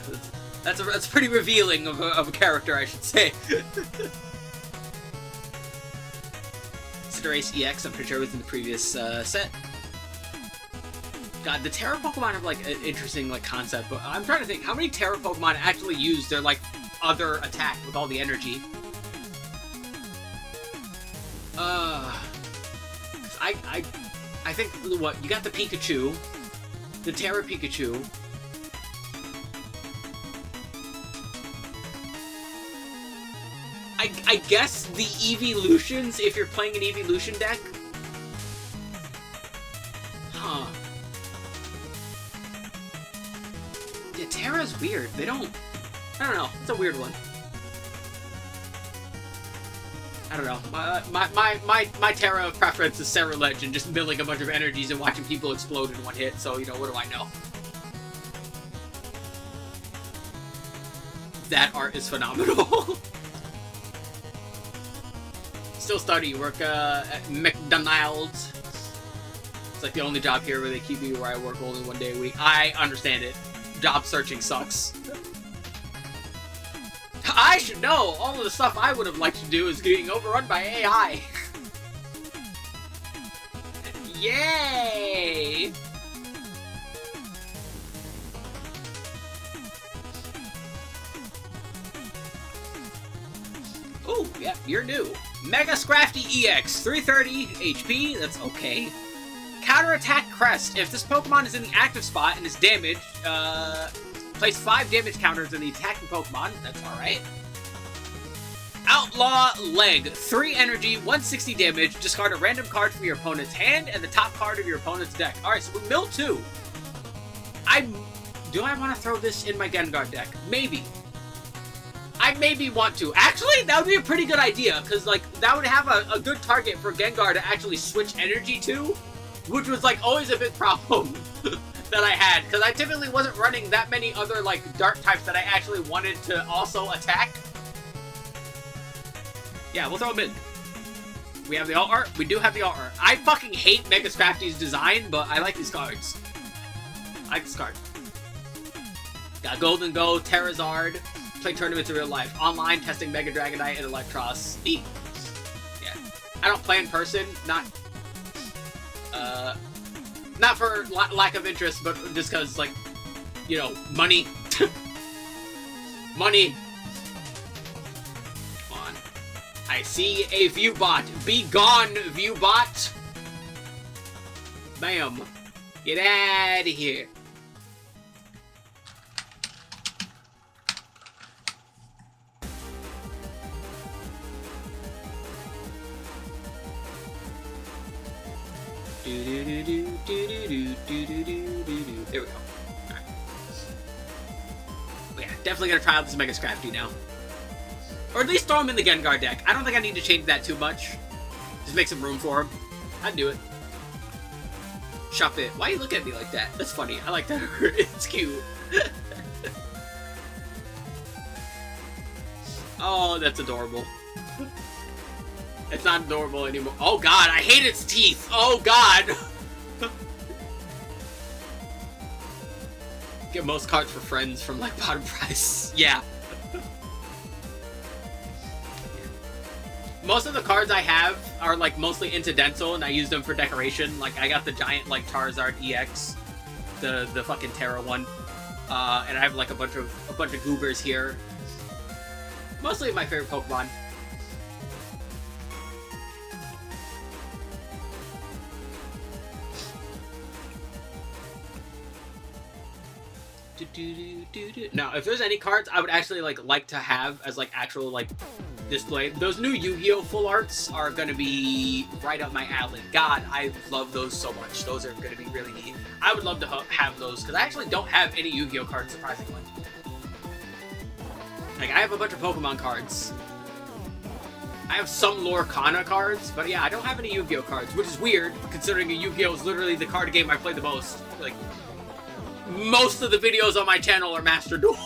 That's pretty revealing of a character, I should say. Race EX, I'm pretty sure it was in the previous set. God, the Terra Pokemon have like an interesting like concept, but I'm trying to think how many Terra Pokemon actually use their like other attack with all the energy. I think what you got the Pikachu, the Terra Pikachu. I guess the Evolutions, if you're playing an Evolution deck. Huh. Yeah, Terra's weird. They don't... I don't know. It's a weird one. I don't know. My Terra preference is Sarah Legend, just milling a bunch of energies and watching people explode in one hit, so, you know, what do I know? That art is phenomenal. Still study, work at McDonald's. It's like the only job here where they keep me where I work only 1 day a week. I understand it. Job searching sucks. I should know! All of the stuff I would have liked to do is getting overrun by AI. Yay! Ooh, yeah, you're new. Mega Scrafty EX, 330 HP, that's okay. Counterattack Crest. If this Pokemon is in the active spot and is damaged, place 5 damage counters in the attacking Pokemon, that's alright. Outlaw Leg, 3 energy, 160 damage, discard a random card from your opponent's hand and the top card of your opponent's deck. Alright, so we mill 2. Do I want to throw this in my Gengar deck? Maybe. I maybe want to. Actually, that would be a pretty good idea, because, like, that would have a good target for Gengar to actually switch energy to, which was, like, always a big problem that I had, because I typically wasn't running that many other, like, dark types that I actually wanted to also attack. Yeah, we'll throw them in. We have the alt art? We do have the alt art. I fucking hate Mega Scrafty's design, but I like these cards. I like this card. Got Golden Go, Terrazard. Play tournaments in real life. Online, testing Mega Dragonite and Electros. Neat. Yeah. I don't play in person. Not for lack of interest, but just because, like, you know, money. Money. Come on. I see a Viewbot. Be gone, Viewbot. Bam. Get out of here. There we go. Alright. Yeah, definitely gonna try out this Mega Scrafty now. Or at least throw him in the Gengar deck. I don't think I need to change that too much. Just make some room for him. I'd do it. Shop it. Why you look at me like that? That's funny. I like that. It's cute. Oh, that's adorable. It's not adorable anymore. Oh god, I hate its teeth. Oh god. Get most cards for friends from like bottom price. Yeah. Most of the cards I have are like mostly incidental, and I use them for decoration. Like I got the giant like Charizard EX, the fucking Terra one, and I have like a bunch of Goobers here. Mostly my favorite Pokemon. Now, if there's any cards I would actually like to have as like actual like display, those new Yu-Gi-Oh! Full arts are gonna be right up my alley. God, I love those so much. Those are gonna be really neat. I would love to have those because I actually don't have any Yu-Gi-Oh! Cards, surprisingly. Like, I have a bunch of Pokemon cards. I have some Lorcana cards, but yeah, I don't have any Yu-Gi-Oh! Cards, which is weird, considering Yu-Gi-Oh! Is literally the card game I play the most. Like, most of the videos on my channel are Master Duel.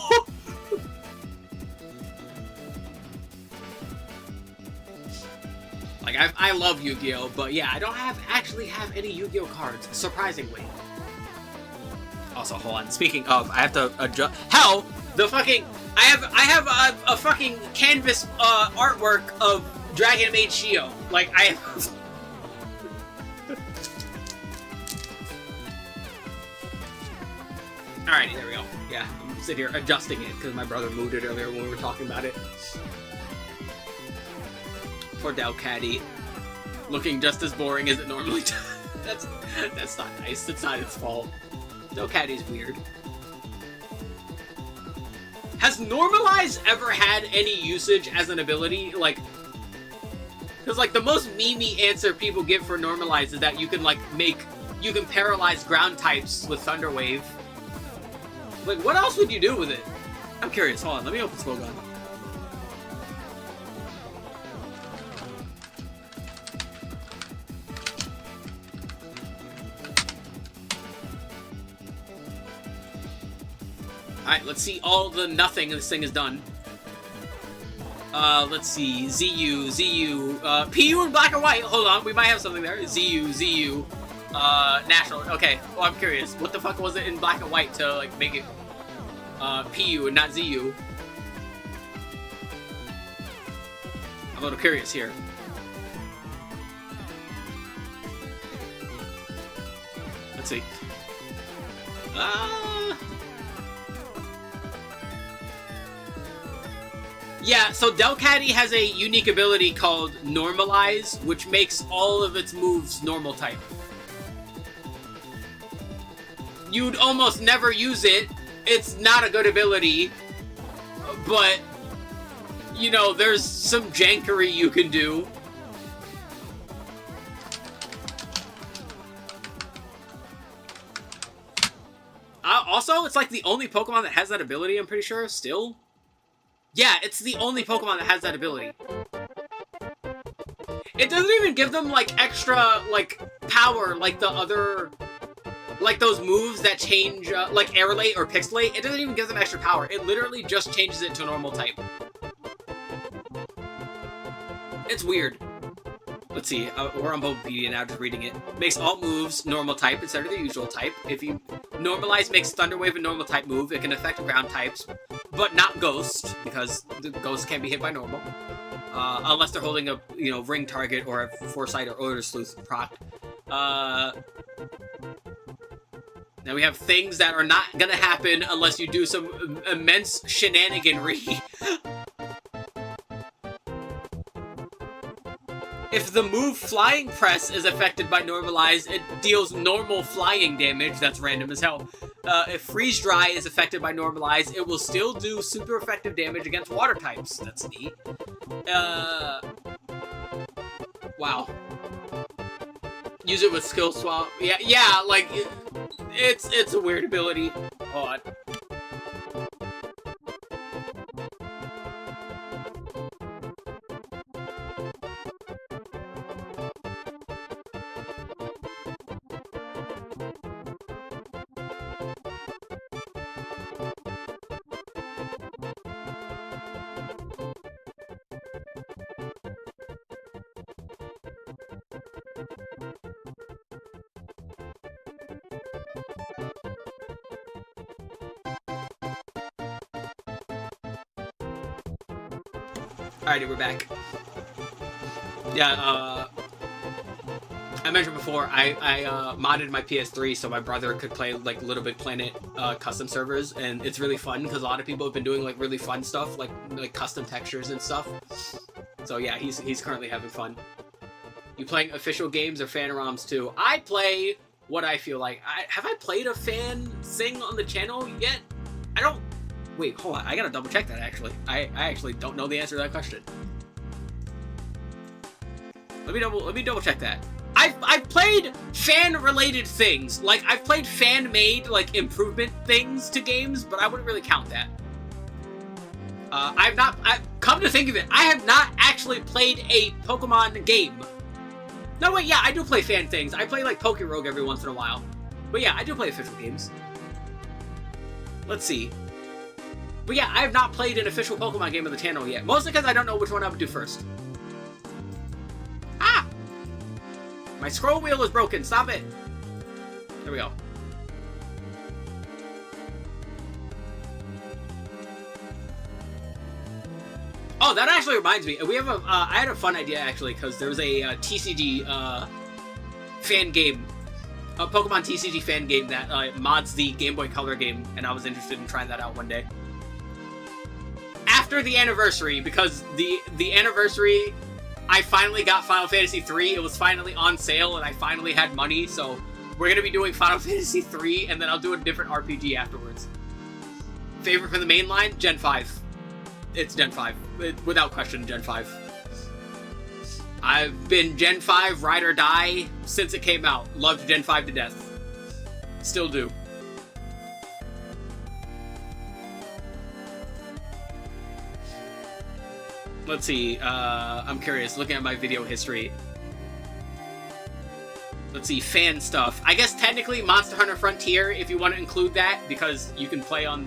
Like, I love Yu-Gi-Oh! But yeah, I don't actually have any Yu-Gi-Oh! Cards, surprisingly. Also, hold on, speaking of, I have to adjust. Hell, the fucking... I have a fucking canvas artwork of Dragon Maid Shio. Like, I have... Alrighty, there we go. Yeah, I'm sitting here adjusting it because my brother moved it earlier when we were talking about it. Poor Delcatty. Looking just as boring as it normally does. That's not nice. That's not its fault. Delcatty's weird. Has Normalize ever had any usage as an ability? Like, because like the most memey answer people give for Normalize is that you can like you can paralyze ground types with Thunder Wave. Like, what else would you do with it? I'm curious. Hold on, let me open Slogan. Alright, let's see all the nothing this thing has done. Let's see. ZU, PU in black and white. Hold on, we might have something there. ZU, National. Okay, well, I'm curious. What the fuck was it in black and white to, like, make it, PU and not ZU? I'm a little curious here. Let's see. Yeah, so Delcatty has a unique ability called Normalize, which makes all of its moves normal type. You'd almost never use it. It's not a good ability, but, you know, there's some jankery you can do. Also, it's like the only Pokemon that has that ability, I'm pretty sure, still. Yeah, it's the only Pokemon that has that ability. It doesn't even give them, like, extra, like, power like the other... Like those moves that change, like Aerolate or Pixelate. It doesn't even give them extra power. It literally just changes it to a normal type. It's weird. Let's see, we're on Bulbapedia now, just reading it. Makes all moves normal type instead of the usual type. If you Normalize makes Thunder Wave a normal type move, it can affect ground types, but not Ghost, because the Ghost can't be hit by normal. Unless they're holding a, you know, ring target or a Foresight or Odor Sleuth proc. Now we have things that are not gonna happen unless you do some immense shenaniganry. If the move Flying Press is affected by Normalize, it deals normal flying damage. That's random as hell. If Freeze Dry is affected by Normalize, it will still do super effective damage against water types. That's neat. Wow. Use it with Skill Swap. Yeah, like... It's a weird ability. Hold on. Alrighty, we're back. Yeah, I mentioned before, I modded my PS3 so my brother could play, like, Little Big Planet custom servers, and it's really fun, because a lot of people have been doing, like, really fun stuff, like custom textures and stuff. So yeah, he's currently having fun. You playing official games or fan ROMs too? I play what I feel like. Have I played a fan thing on the channel yet? I don't... Wait, hold on. I gotta double check that, actually. I actually don't know the answer to that question. Let me double check that. I've played fan-related things. Like, I've played fan-made, like, improvement things to games, but I wouldn't really count that. Come to think of it, I have not actually played a Pokemon game. No, wait, yeah, I do play fan things. I play, like, Pokerogue every once in a while. But yeah, I do play official games. Let's see. But yeah, I have not played an official Pokemon game on the channel yet. Mostly because I don't know which one I would do first. Ah! My scroll wheel is broken. Stop it. There we go. Oh, that actually reminds me. We have I had a fun idea, actually, because there was a TCG fan game. A Pokemon TCG fan game that mods the Game Boy Color game, and I was interested in trying that out one day. After the anniversary, because the anniversary, I finally got Final Fantasy III. It was finally on sale, and I finally had money, so we're going to be doing Final Fantasy III, and then I'll do a different RPG afterwards. Favorite from the main line? Gen 5. It's Gen 5. Without question, Gen 5. I've been Gen 5 ride or die since it came out. Loved Gen 5 to death. Still do. Let's see. I'm curious. Looking at my video history. Let's see. Fan stuff. I guess technically Monster Hunter Frontier, if you want to include that, because you can play on...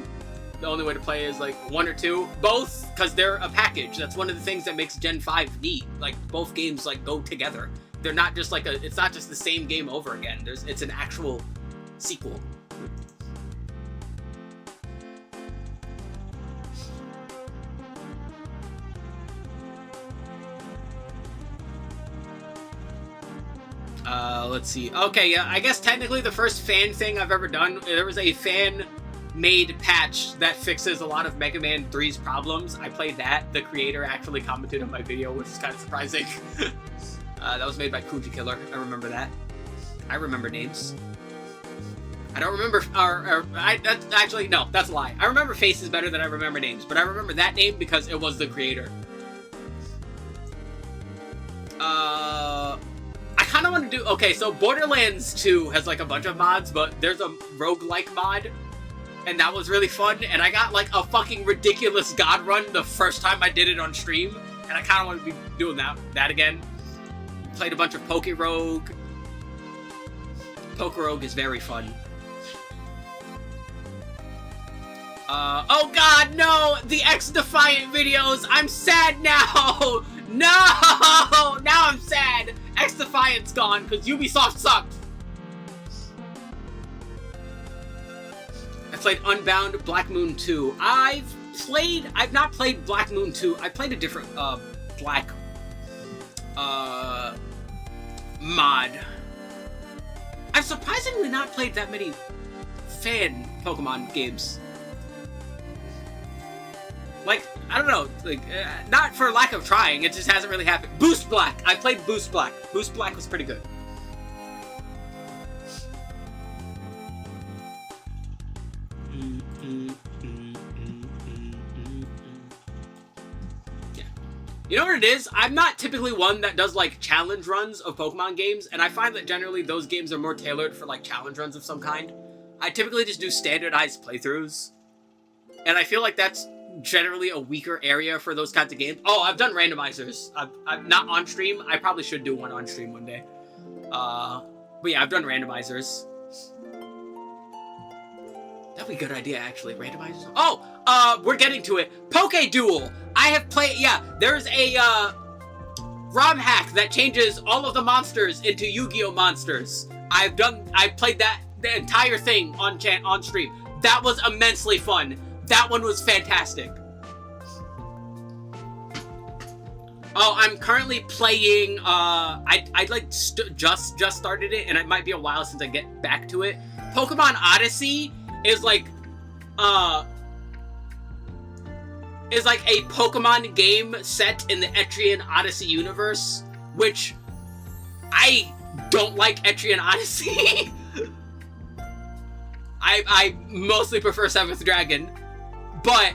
The only way to play is, like, 1 or 2. Both, because they're a package. That's one of the things that makes Gen 5 neat. Like, both games, like, go together. They're not just, like, it's not just the same game over again. It's an actual sequel. Let's see. Okay, yeah, I guess technically the first fan thing I've ever done, there was a fan-made patch that fixes a lot of Mega Man 3's problems. I played that. The creator actually commented on my video, which is kind of surprising. That was made by Kuji Killer. I remember that. I remember names. I don't remember, that's actually, no, that's a lie. I remember faces better than I remember names, but I remember that name because it was the creator. I kind of want to do... Okay, so Borderlands 2 has, like, a bunch of mods, but there's a roguelike mod, and that was really fun, and I got, like, a fucking ridiculous god run the first time I did it on stream, and I kind of want to be doing that again. Played a bunch of Pokerogue. Pokerogue is very fun. Oh god, no! The X-Defiant videos! I'm sad now! No! Now I'm sad! X-Defiant's gone, because Ubisoft sucked! I played Unbound, Black Moon 2. I've not played Black Moon 2. I played a different, Black, mod. I've surprisingly not played that many fan Pokemon games. Like, I don't know, like, not for lack of trying, it just hasn't really happened. Boost Black! I played Boost Black. Boost Black was pretty good. Yeah. You know what it is? I'm not typically one that does, like, challenge runs of Pokemon games, and I find that generally those games are more tailored for, like, challenge runs of some kind. I typically just do standardized playthroughs, and I feel like that's generally a weaker area for those kinds of games. Oh, I've done randomizers. I'm not on stream. I probably should do one on stream one day. But yeah, I've done randomizers. That'd be a good idea, actually. Randomizers. Oh, we're getting to it. Poke Duel. I have played. Yeah, there's a ROM hack that changes all of the monsters into Yu-Gi-Oh monsters. I played that the entire thing on stream. That was immensely fun. That one was fantastic. Oh, I'm currently playing, I like, just started it, and it might be a while since I get back to it. Pokemon Odyssey is like, a Pokemon game set in the Etrian Odyssey universe, which I don't like Etrian Odyssey. I mostly prefer 7th Dragon, but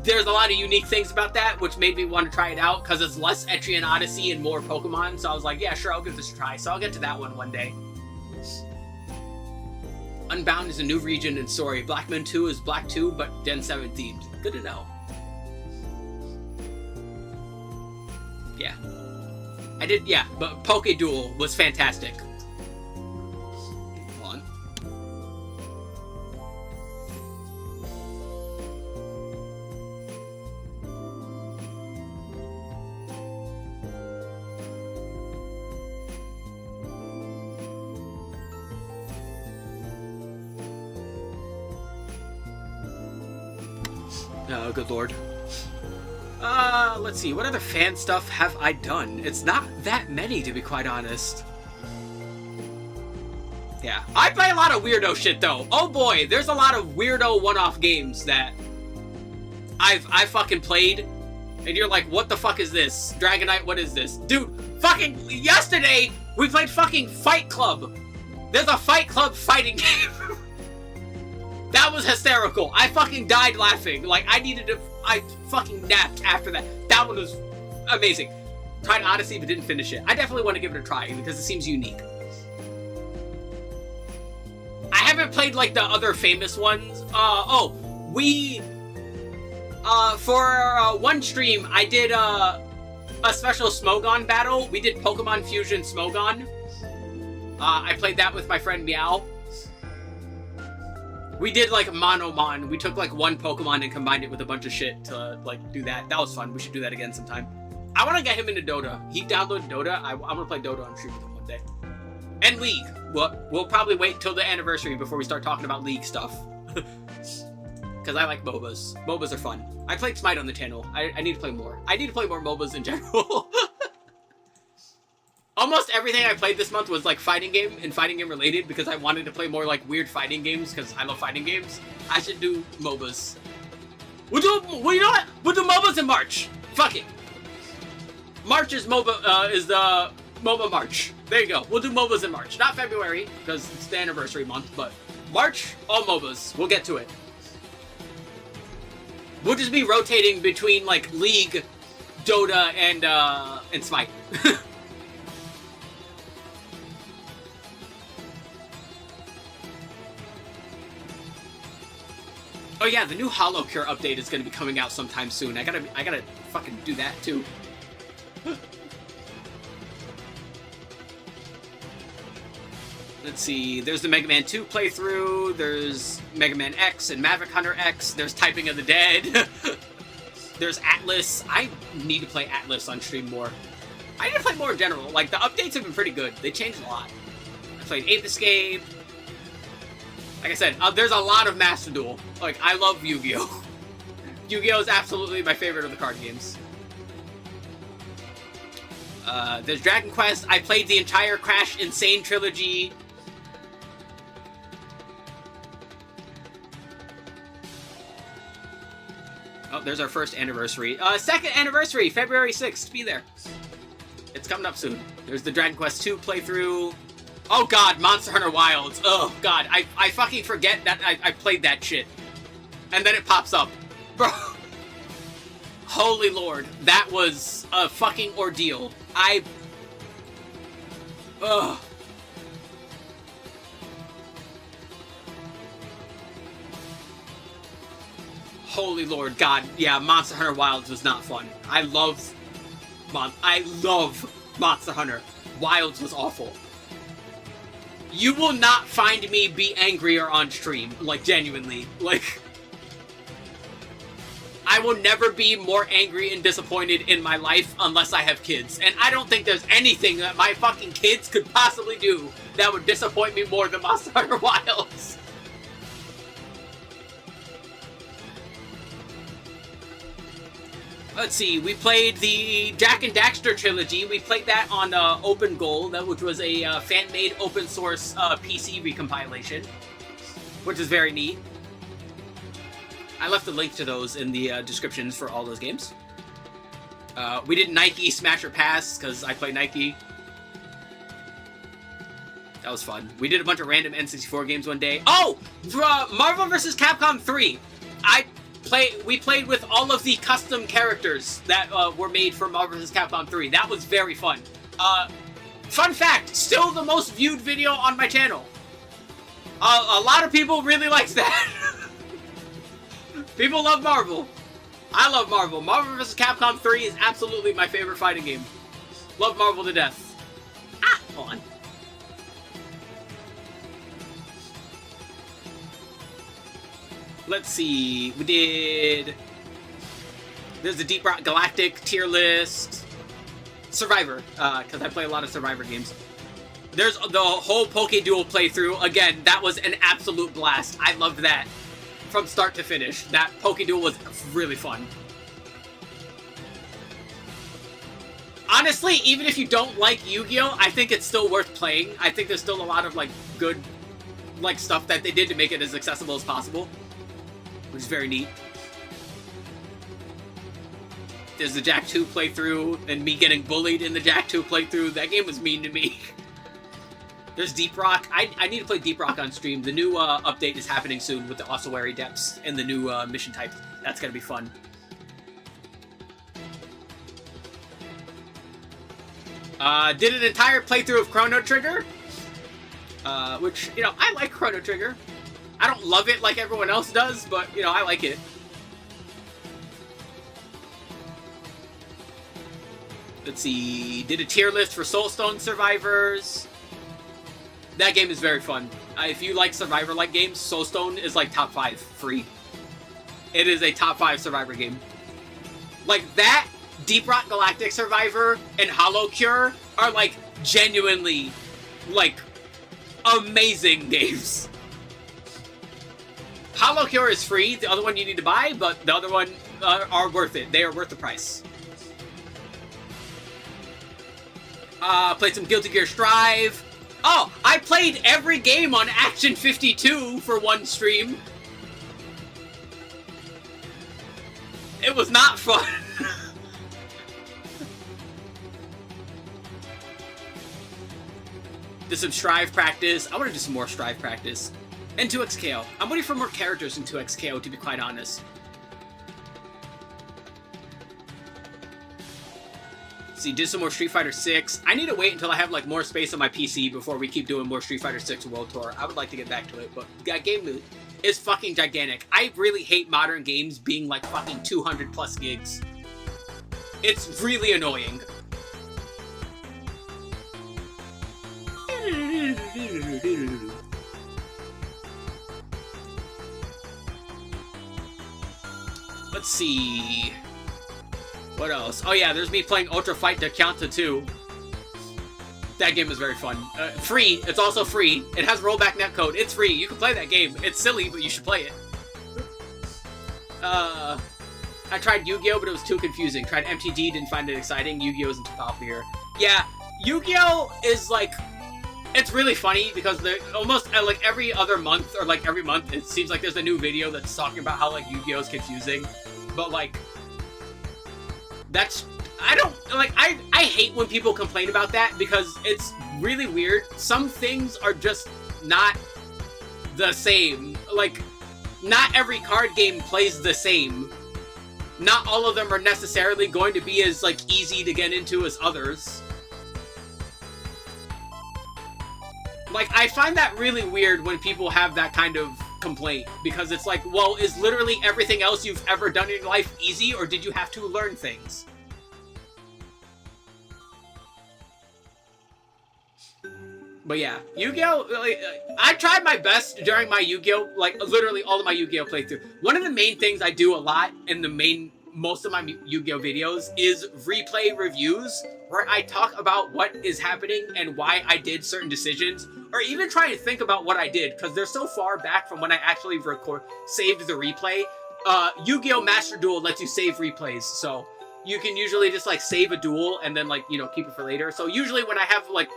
there's a lot of unique things about that, which made me want to try it out, because it's less Etrian Odyssey and more Pokemon, so I was like, yeah, sure, I'll give this a try, so I'll get to that one day. Unbound is a new region and story. Blackman 2 is Black 2, but Gen 7 themed. Good to know. Yeah. But Poke Duel was fantastic. Hold on. Oh, good lord. Let's see, what other fan stuff have I done? It's not that many, to be quite honest. Yeah, I play a lot of weirdo shit, though. Oh boy, there's a lot of weirdo one-off games that I fucking played, and you're like, what the fuck is this? Dragonite, what is this? Dude, fucking yesterday, we played fucking Fight Club. There's a Fight Club fighting game. That was hysterical. I fucking died laughing. Like, I fucking napped after that. That one was amazing. Tried Odyssey, but didn't finish it. I definitely want to give it a try, because it seems unique. I haven't played, like, the other famous ones. For one stream, I did, a special Smogon battle. We did Pokemon Fusion Smogon. I played that with my friend Meow. We did, like, Monomon. We took, like, one Pokemon and combined it with a bunch of shit to, like, do that. That was fun. We should do that again sometime. I want to get him into Dota. He downloaded Dota. I'm going to play Dota on stream with him one day. And League. We'll probably wait till the anniversary before we start talking about League stuff. Because I like MOBAs. MOBAs are fun. I played Smite on the channel. I need to play more. I need to play more MOBAs in general. Almost everything I played this month was, like, fighting game and fighting game related, because I wanted to play more, like, weird fighting games, because I love fighting games. I should do MOBAs. You know what? We'll do MOBAs in March. Fuck it. March is MOBA, is the MOBA March. There you go. We'll do MOBAs in March. Not February, because it's the anniversary month, but March, all MOBAs. We'll get to it. We'll just be rotating between, like, League, Dota, and Smite. Oh yeah, the new HoloCure update is gonna be coming out sometime soon. I gotta fucking do that too. Let's see, there's the Mega Man 2 playthrough, there's Mega Man X and Maverick Hunter X, there's Typing of the Dead, there's Atlas. I need to play Atlas on stream more. I need to play more in general. Like, the updates have been pretty good. They changed a lot. I played Ape Escape. Like I said, there's a lot of Master Duel. Like, I love Yu-Gi-Oh! Yu-Gi-Oh! Is absolutely my favorite of the card games. There's Dragon Quest. I played the entire Crash Insane trilogy. Oh, there's our first anniversary. Second anniversary, February 6th. Be there. It's coming up soon. There's the Dragon Quest 2 playthrough. Oh god, Monster Hunter Wilds. Oh god, I fucking forget that I played that shit. And then it pops up. Bro. Holy lord, that was a fucking ordeal. Ugh. Holy lord, god, yeah, Monster Hunter Wilds was not fun. I love Monster Hunter. Wilds was awful. You will not find me be angrier on stream, like, genuinely. Like, I will never be more angry and disappointed in my life unless I have kids. And I don't think there's anything that my fucking kids could possibly do that would disappoint me more than Monster Hunter Wilds. Let's see, we played the Jack and Daxter trilogy. We played that on Open Goal, which was a fan-made open source PC recompilation, which is very neat. I left a link to those in the descriptions for all those games. We did Nike Smash or Pass, because I play Nike. That was fun. We did a bunch of random N64 games one day. Oh! Marvel vs. Capcom 3! We played with all of the custom characters that were made for Marvel vs. Capcom 3. That was very fun. Fun fact, still the most viewed video on my channel. A lot of people really likes that. People love Marvel. I love Marvel. Marvel vs. Capcom 3 is absolutely my favorite fighting game. Love Marvel to death. Ah, hold on. Let's see, we did... There's the Deep Rock Galactic tier list. Survivor, because I play a lot of Survivor games. There's the whole Poke Duel playthrough. Again, that was an absolute blast. I loved that. From start to finish. That Poke Duel was really fun. Honestly, even if you don't like Yu-Gi-Oh!, I think it's still worth playing. I think there's still a lot of, like, good, like, stuff that they did to make it as accessible as possible. Which is very neat. There's the Jak 2 playthrough, and me getting bullied in the Jak 2 playthrough. That game was mean to me. There's Deep Rock. I need to play Deep Rock on stream. The new update is happening soon with the Ossuary Depths and the new mission type. That's gonna be fun. Did an entire playthrough of Chrono Trigger. Which, you know, I like Chrono Trigger. I don't love it like everyone else does, but, you know, I like it. Let's see, did a tier list for Soulstone survivors. That game is very fun. If you like Survivor-like games, Soulstone is like top 5 free. It is a top 5 Survivor game. Like that, Deep Rock Galactic Survivor and Hollow Cure are like genuinely like amazing games. Hollow Cure is free, the other one you need to buy, but the other one are worth it. They are worth the price. Played some Guilty Gear Strive. Oh, I played every game on Action 52 for one stream. It was not fun. Did some Strive practice. I want to do some more Strive practice. And 2XKO. I'm waiting for more characters in 2XKO, to be quite honest. See, did some more Street Fighter 6. I need to wait until I have like more space on my PC before we keep doing more Street Fighter 6 World Tour. I would like to get back to it, but that game is fucking gigantic. I really hate modern games being like fucking 200 plus gigs. It's really annoying. Let's see. What else? Oh yeah, there's me playing Ultra Fight Decanta 2. That game is very fun. Free. It's also free. It has rollback netcode. It's free. You can play that game. It's silly, but you should play it. I tried Yu-Gi-Oh, but it was too confusing. Tried MTG, didn't find it exciting. Yu-Gi-Oh isn't too popular. Yeah, Yu-Gi-Oh is like... It's really funny because almost like every other month or like every month it seems like there's a new video that's talking about how like Yu-Gi-Oh is confusing. But like... That's... I hate when people complain about that because it's really weird. Some things are just not the same. Like, not every card game plays the same. Not all of them are necessarily going to be as, like, easy to get into as others. Like, I find that really weird when people have that kind of complaint. Because it's like, well, is literally everything else you've ever done in your life easy, or did you have to learn things? But yeah, Yu-Gi-Oh! Like, I tried my best during my Yu-Gi-Oh! Like, literally all of my Yu-Gi-Oh! Playthrough. One of the main things I do a lot in most of my Yu-Gi-Oh! Videos is replay reviews, where I talk about what is happening and why I did certain decisions, or even try to think about what I did, because they're so far back from when I actually saved the replay. Yu-Gi-Oh! Master Duel lets you save replays, so you can usually just like save a duel and then like, you know, keep it for later. So usually when I have like,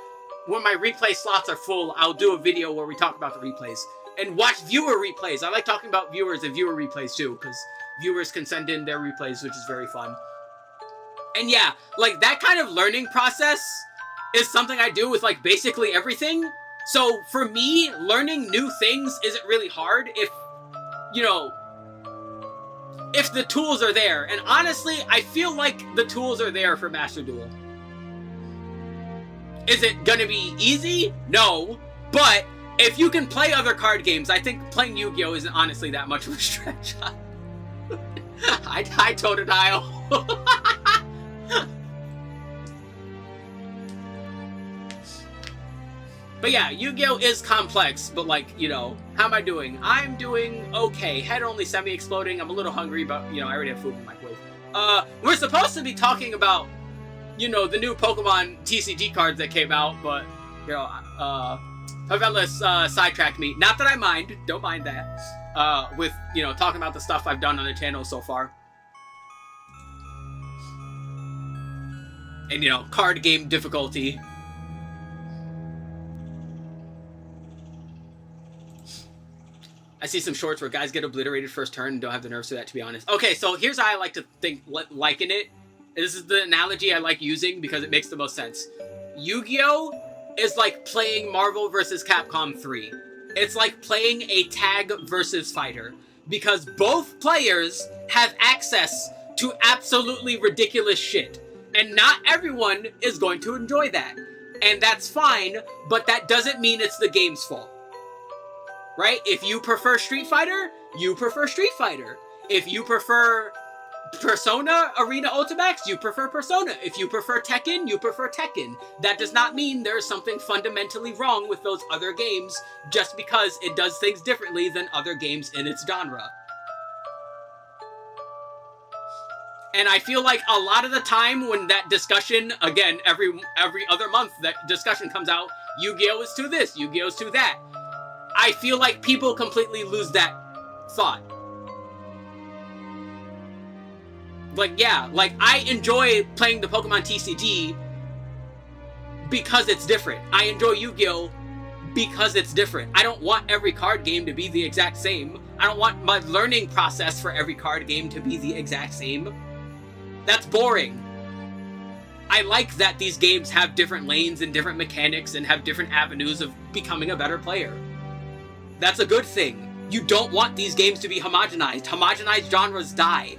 when my replay slots are full, I'll do a video where we talk about the replays and watch viewer replays. I like talking about viewers and viewer replays too, because viewers can send in their replays, which is very fun. And yeah, like that kind of learning process is something I do with like basically everything. So for me, learning new things isn't really hard if, you know, if the tools are there. And honestly, I feel like the tools are there for Master Duel. Is it gonna be easy? No. But if you can play other card games, I think playing Yu-Gi-Oh! Isn't honestly that much of a stretch. Hi, Totodile. But yeah, Yu-Gi-Oh! Is complex, but like, you know, how am I doing? I'm doing okay. Head only semi-exploding. I'm a little hungry, but, you know, I already have food in the microwave. We're supposed to be talking about, you know, the new Pokemon TCG cards that came out, but, you know, Favelas sidetracked me. Not that I mind. Don't mind that. With, you know, talking about the stuff I've done on the channel so far. And, you know, card game difficulty. I see some shorts where guys get obliterated first turn and don't have the nerves for that, to be honest. Okay, so here's how I like to think, liken it. This is the analogy I like using because it makes the most sense. Yu-Gi-Oh! Is like playing Marvel vs. Capcom 3. It's like playing a tag versus fighter. Because both players have access to absolutely ridiculous shit. And not everyone is going to enjoy that. And that's fine, but that doesn't mean it's the game's fault. Right? If you prefer Street Fighter, you prefer Street Fighter. If you prefer Persona Arena Ultimax, you prefer Persona. If you prefer Tekken, you prefer Tekken. That does not mean there's something fundamentally wrong with those other games just because it does things differently than other games in its genre. And I feel like a lot of the time when that discussion, again, every other month that discussion comes out, Yu-Gi-Oh! Is to this, Yu-Gi-Oh! Is to that. I feel like people completely lose that thought. Like, yeah, like, I enjoy playing the Pokemon TCG because it's different. I enjoy Yu-Gi-Oh! Because it's different. I don't want every card game to be the exact same. I don't want my learning process for every card game to be the exact same. That's boring. I like that these games have different lanes and different mechanics and have different avenues of becoming a better player. That's a good thing. You don't want these games to be homogenized. Homogenized genres die.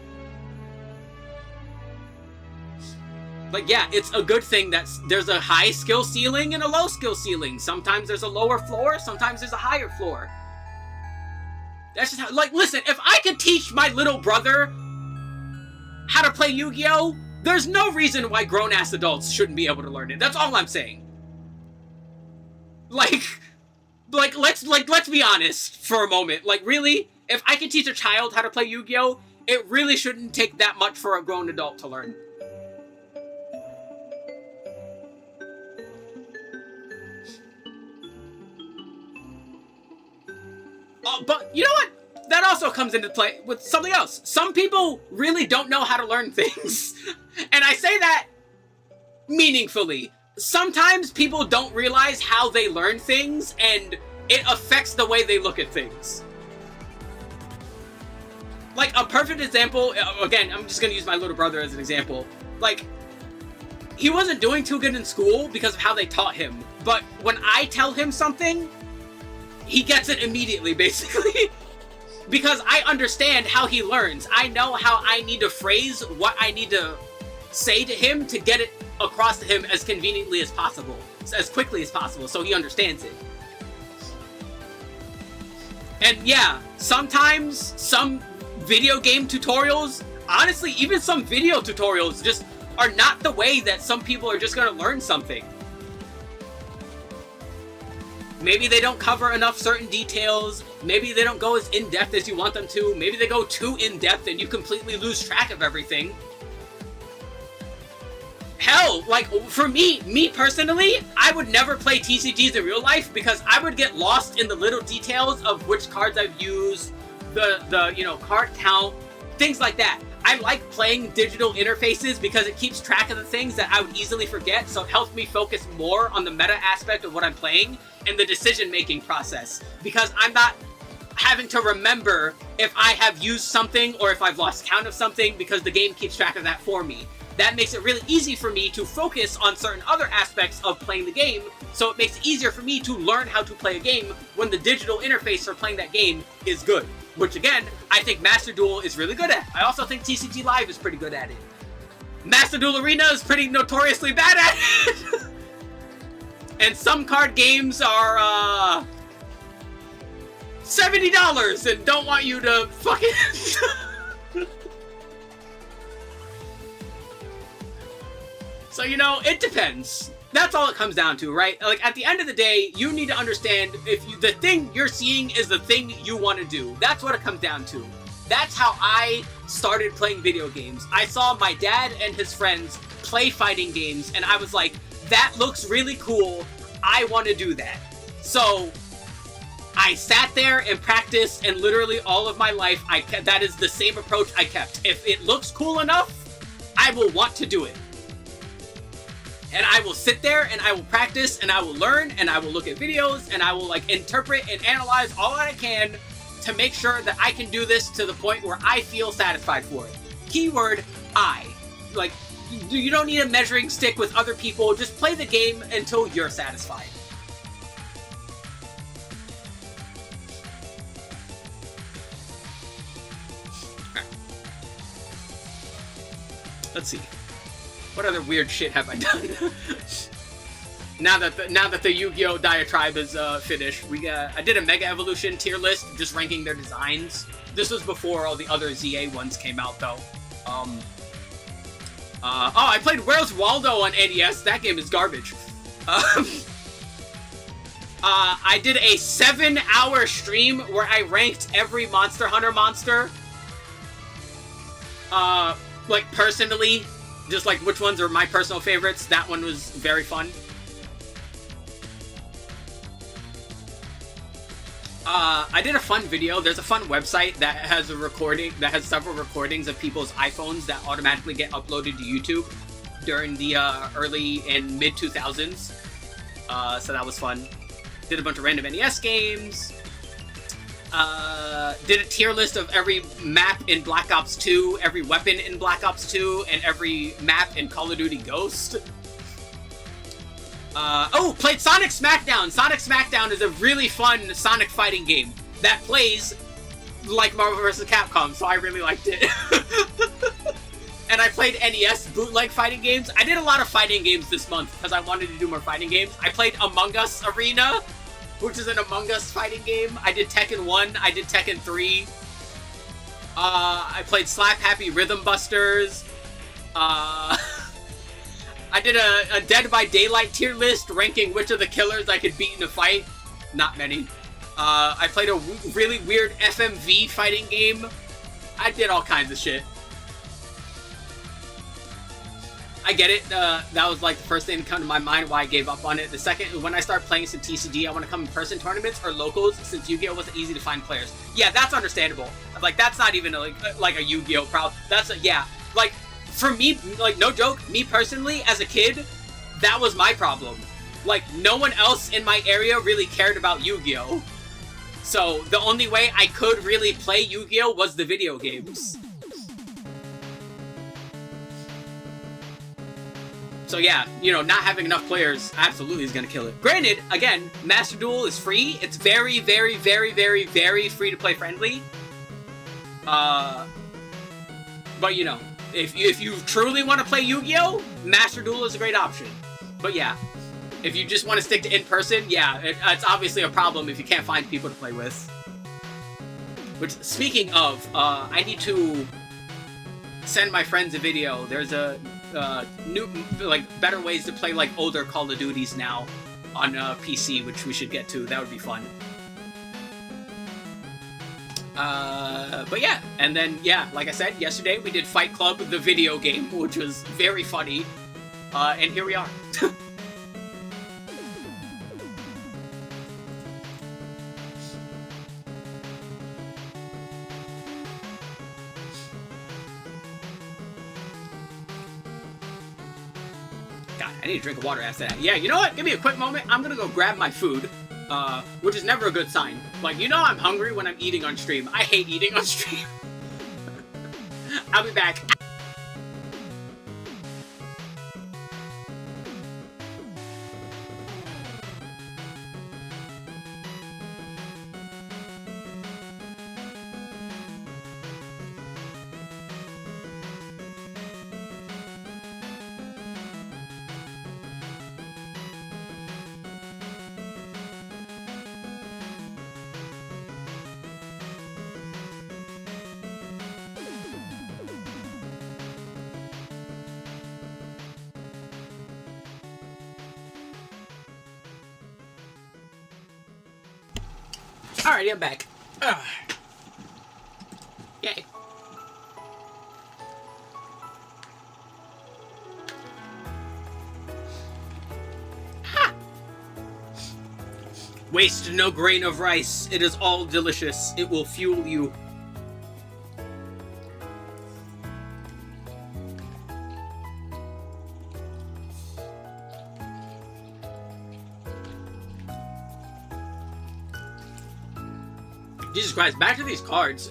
But yeah, it's a good thing that there's a high skill ceiling and a low skill ceiling. Sometimes there's a lower floor, sometimes there's a higher floor. That's just how, like, listen, if I could teach my little brother how to play Yu-Gi-Oh!, there's no reason why grown-ass adults shouldn't be able to learn it. That's all I'm saying. Let's be honest for a moment. Like, really, if I could teach a child how to play Yu-Gi-Oh!, it really shouldn't take that much for a grown adult to learn. But you know what? That also comes into play with something else. Some people really don't know how to learn things. And I say that meaningfully. Sometimes people don't realize how they learn things, and it affects the way they look at things. Like, a perfect example, again, I'm just gonna use my little brother as an example. Like, he wasn't doing too good in school because of how they taught him. But when I tell him something, he gets it immediately, basically. Because I understand how he learns. I know how I need to phrase what I need to say to him to get it across to him as conveniently as possible, as quickly as possible, so he understands it. And yeah, sometimes some video game tutorials, honestly, even some video tutorials just are not the way that some people are just gonna learn something. Maybe they don't cover enough certain details, maybe they don't go as in-depth as you want them to, maybe they go too in-depth and you completely lose track of everything. Hell, like, for me personally, I would never play TCGs in real life because I would get lost in the little details of which cards I've used, the you know, card count, things like that. I like playing digital interfaces because it keeps track of the things that I would easily forget, so it helps me focus more on the meta aspect of what I'm playing and the decision-making process, because I'm not having to remember if I have used something or if I've lost count of something, because the game keeps track of that for me. That makes it really easy for me to focus on certain other aspects of playing the game, so it makes it easier for me to learn how to play a game when the digital interface for playing that game is good. Which, again, I think Master Duel is really good at. I also think TCG Live is pretty good at it. Master Duel Arena is pretty notoriously bad at it! And some card games are, $70 and don't want you to fucking... So, you know, it depends. That's all it comes down to, right? Like, at the end of the day, you need to understand if the thing you're seeing is the thing you want to do. That's what it comes down to. That's how I started playing video games. I saw my dad and his friends play fighting games, and I was like, that looks really cool. I want to do that. So I sat there and practiced, and literally all of my life, that is the same approach I kept. If it looks cool enough, I will want to do it. And I will sit there and I will practice and I will learn and I will look at videos and I will like interpret and analyze all that I can to make sure that I can do this to the point where I feel satisfied for it. Keyword, I. Like, you don't need a measuring stick with other people. Just play the game until you're satisfied. Alright. Let's see. What other weird shit have I done? now that the Yu-Gi-Oh! Diatribe is finished, I did a Mega Evolution tier list, just ranking their designs. This was before all the other ZA ones came out, though. I played Where's Waldo on NES. That game is garbage. I did a 7-hour stream where I ranked every Monster Hunter monster. Like, personally. Just like which ones are my personal favorites. That one was very fun. I did a fun video. There's a fun website that has several recordings of people's iPhones that automatically get uploaded to YouTube during the early and mid 2000s. So that was fun. Did a bunch of random NES games. Did a tier list of every map in Black Ops 2, every weapon in Black Ops 2, and every map in Call of Duty Ghost. Played Sonic Smackdown! Sonic Smackdown is a really fun Sonic fighting game that plays like Marvel vs. Capcom, so I really liked it. And I played NES bootleg fighting games. I did a lot of fighting games this month because I wanted to do more fighting games. I played Among Us Arena, which is an Among Us fighting game. I did Tekken 1, I did Tekken 3. I played Slap Happy Rhythm Busters. I did a Dead by Daylight tier list, ranking which of the killers I could beat in a fight. Not many. I played a really weird FMV fighting game. I did all kinds of shit. I get it. That was like the first thing to come to my mind why I gave up on it. The second, when I start playing some TCG, I want to come in person tournaments or locals, since Yu-Gi-Oh! Wasn't easy to find players. Yeah, that's understandable. Like, that's not even like a Yu-Gi-Oh! Problem. Yeah. Like, for me, like, no joke, me personally, as a kid, that was my problem. Like, no one else in my area really cared about Yu-Gi-Oh! So, the only way I could really play Yu-Gi-Oh! Was the video games. So yeah, you know, not having enough players absolutely is gonna kill it. Granted, again, Master Duel is free. It's very, very, very, very, very free-to-play friendly. But you know, if you truly want to play Yu-Gi-Oh!, Master Duel is a great option. But yeah, if you just want to stick to in-person, yeah, it's obviously a problem if you can't find people to play with. Which, speaking of, I need to send my friends a video. There's a new, like, better ways to play, like, older Call of Duties now on PC, which we should get to. That would be fun. But yeah, and then, yeah, like I said, yesterday we did Fight Club, the video game, which was very funny, and here we are. God, I need to drink of water after that. Yeah, you know what? Give me a quick moment. I'm gonna go grab my food, which is never a good sign. Like, you know I'm hungry when I'm eating on stream. I hate eating on stream. I'll be back. Alrighty, I'm back. Yay. Ha! Waste no grain of rice. It is all delicious. It will fuel you. Jesus Christ, back to these cards.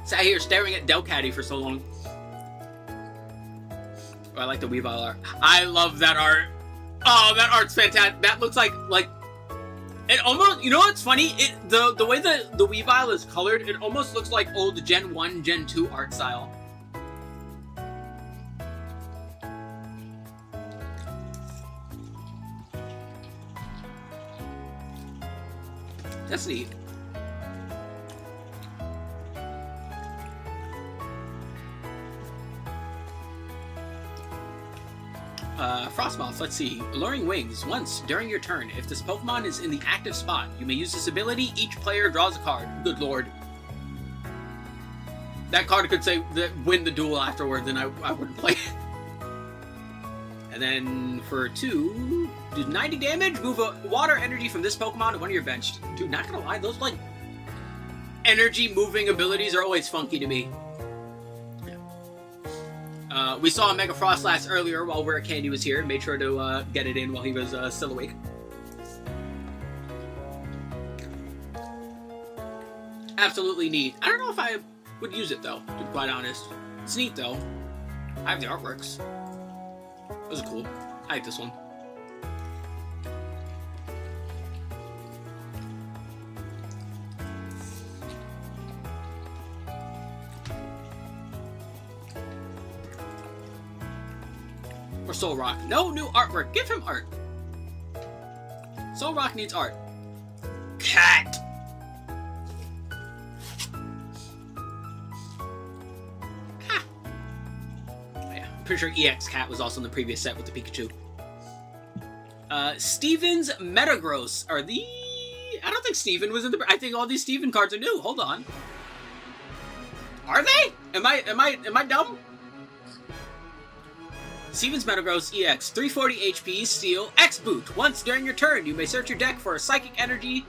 Sat here staring at Delcatty for so long. Oh, I like the Weavile art. I love that art. Oh, that art's fantastic. That looks like it almost, you know what's funny? The way the Weavile is colored, it almost looks like old Gen 1, Gen 2 art style. That's neat. Frostmoth, let's see. Alluring Wings. Once, during your turn, if this Pokemon is in the active spot, you may use this ability. Each player draws a card. Good lord. That card could say win the duel afterwards, and I wouldn't play it. And then for 2, do 90 damage, move a water energy from this Pokemon to one of your bench. Dude, not gonna lie, those, like, energy moving abilities are always funky to me. We saw a Mega Frostlass earlier while Rare Candy was here. Made sure to get it in while he was still awake. Absolutely neat. I don't know if I would use it, though, to be quite honest. It's neat, though. I have the artworks. This is cool. I like this one. Or Soul Rock. No new artwork. Give him art. Soul Rock needs art. Cat! Ha! Oh, yeah. I'm pretty sure EX Cat was also in the previous set with the Pikachu. Steven's Metagross. Are the... I don't think Steven was in the... I think all these Steven cards are new. Hold on. Are they? Am I dumb? Steven's Metagross EX, 340 HP, Steel, X-Boot. Once during your turn, you may search your deck for a Psychic Energy,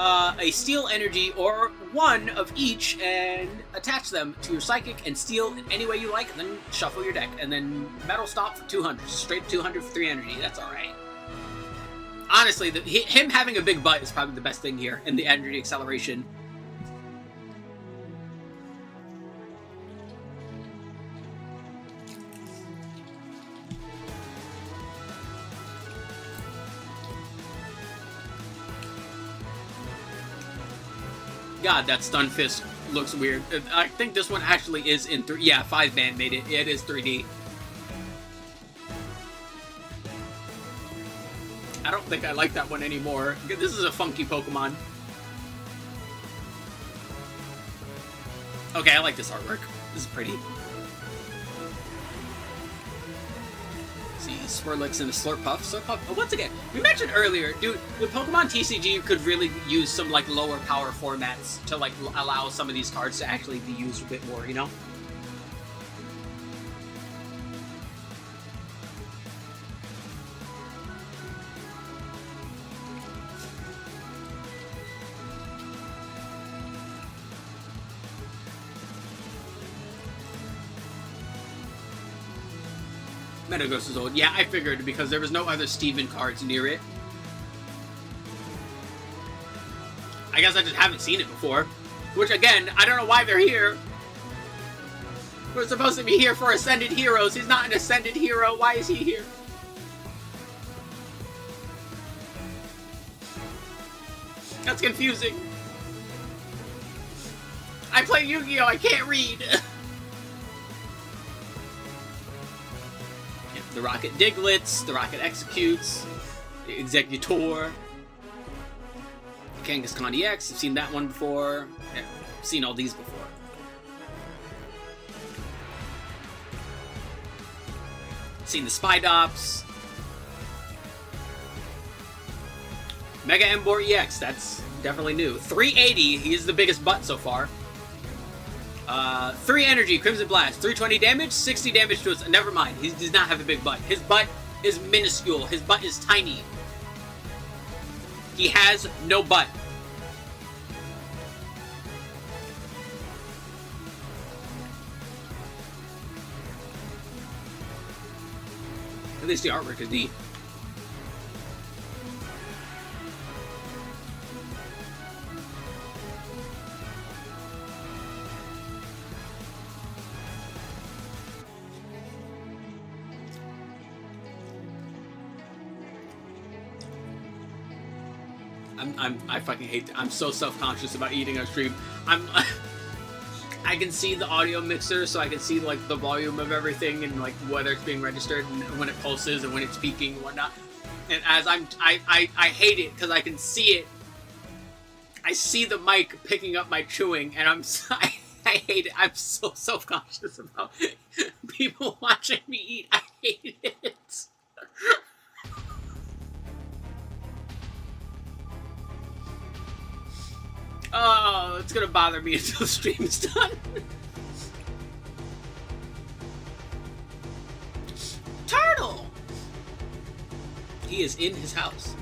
a Steel Energy, or one of each, and attach them to your Psychic and Steel in any way you like, and then shuffle your deck. And then Metal Stop for 200. Straight 200 for 3 energy. That's alright. Honestly, him having a big butt is probably the best thing here in the energy acceleration. God, that Stunfisk looks weird. I think this one actually is in 3D. Yeah, 5-band made it. It is 3D. I don't think I like that one anymore. This is a funky Pokemon. Okay, I like this artwork. This is pretty. See, Swirlix and a Slurpuff. Slurpuff, once again, we mentioned earlier, dude, the Pokemon TCG could really use some, like, lower power formats to, like, allow some of these cards to actually be used a bit more, you know? Metagross is old. Yeah, I figured because there was no other Steven cards near it. I guess I just haven't seen it before. Which, again, I don't know why they're here. We're supposed to be here for Ascended Heroes. He's not an Ascended Hero. Why is he here? That's confusing. I play Yu-Gi-Oh! I can't read. The Rocket Diglets, the Rocket Executes, the Executor, Kangaskhan EX. I've seen that one before. Yeah, I've seen all these before. Seen the Spydops. Mega Embor EX, that's definitely new. 380, he is the biggest butt so far. 3 energy, Crimson Blast, 320 damage, 60 damage to us. Never mind, he does not have a big butt. His butt is minuscule. His butt is tiny. He has no butt. At least the artwork is neat. I fucking hate that. I'm so self-conscious about eating on stream. I can see the audio mixer, so I can see like the volume of everything and like whether it's being registered and when it pulses and when it's speaking and whatnot. And as I hate it because I can see it. I see the mic picking up my chewing, and I hate it. I'm so self-conscious about people watching me eat. I hate it. Oh, it's gonna bother me until the stream is done. Turtle! He is in his house.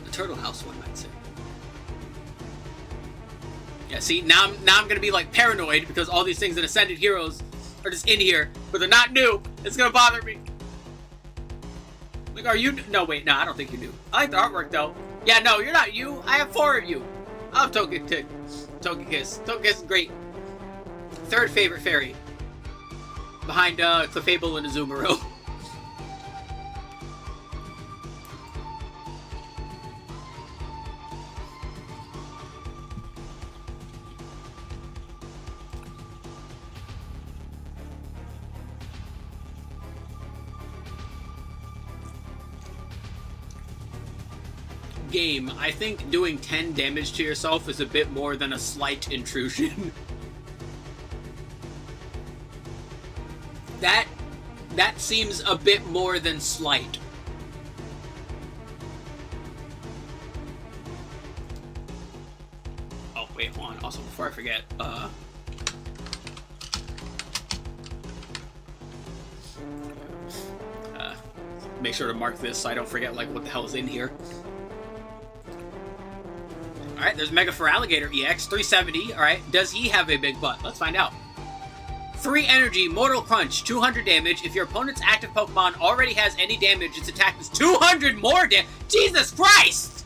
The turtle house, one might say. Yeah, see, now I'm gonna be like paranoid because all these things in Ascended Heroes are just in here, but they're not new. It's gonna bother me. Like, are you? No, wait, no, I don't think you're new. I like the artwork though. Yeah, no, you're not you. I have 4 of you. I love Togekiss. Togekiss is great. 3rd favorite fairy. Behind Clefable and Azumarill. Game, I think doing 10 damage to yourself is a bit more than a slight intrusion. That seems a bit more than slight. Oh, wait, hold on. Also, before I forget, make sure to mark this so I don't forget, like, what the hell is in here. Alright, there's Mega Feraligatr EX, 370. Alright, does he have a big butt? Let's find out. 3 energy, Mortal Crunch, 200 damage. If your opponent's active Pokemon already has any damage, its attack is 200 more damage. Jesus Christ!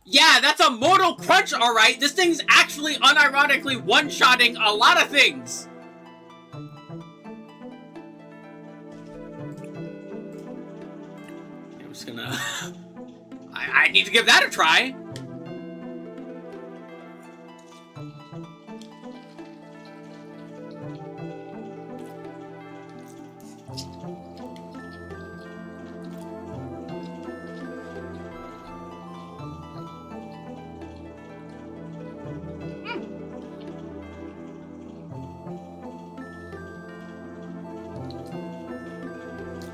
Yeah, that's a Mortal Crunch, alright. This thing's actually unironically one-shotting a lot of things. I'm just gonna... I need to give that a try.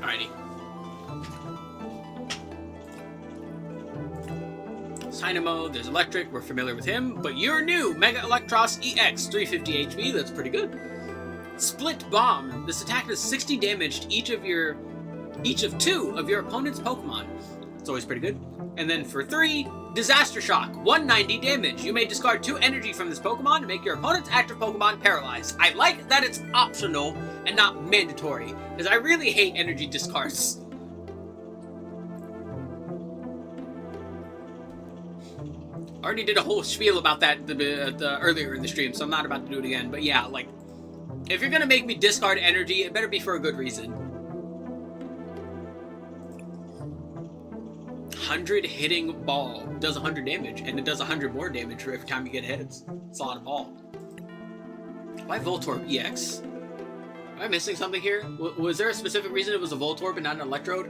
Alrighty. Dynamo, there's Electric, we're familiar with him, but you're new! Mega Electros EX, 350 HP, that's pretty good. Split Bomb, this attack does 60 damage to each of 2 of your opponent's Pokemon. It's always pretty good. And then for 3, Disaster Shock, 190 damage. You may discard 2 energy from this Pokemon to make your opponent's active Pokemon paralyzed. I like that it's optional and not mandatory, because I really hate energy discards. I already did a whole spiel about that earlier in the stream, so I'm not about to do it again. But yeah, like, if you're gonna make me discard energy, it better be for a good reason. 100 hitting ball does 100 damage, and it does 100 more damage for every time you get hits. It's a lot of ball. Why Voltorb EX? Am I missing something here? Was there a specific reason it was a Voltorb and not an Electrode?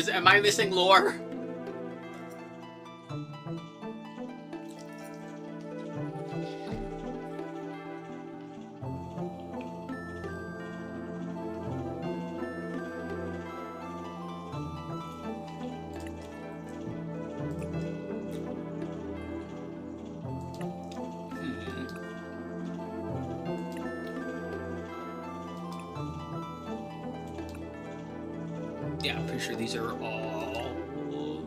Am I missing lore? Yeah, I'm pretty sure these are all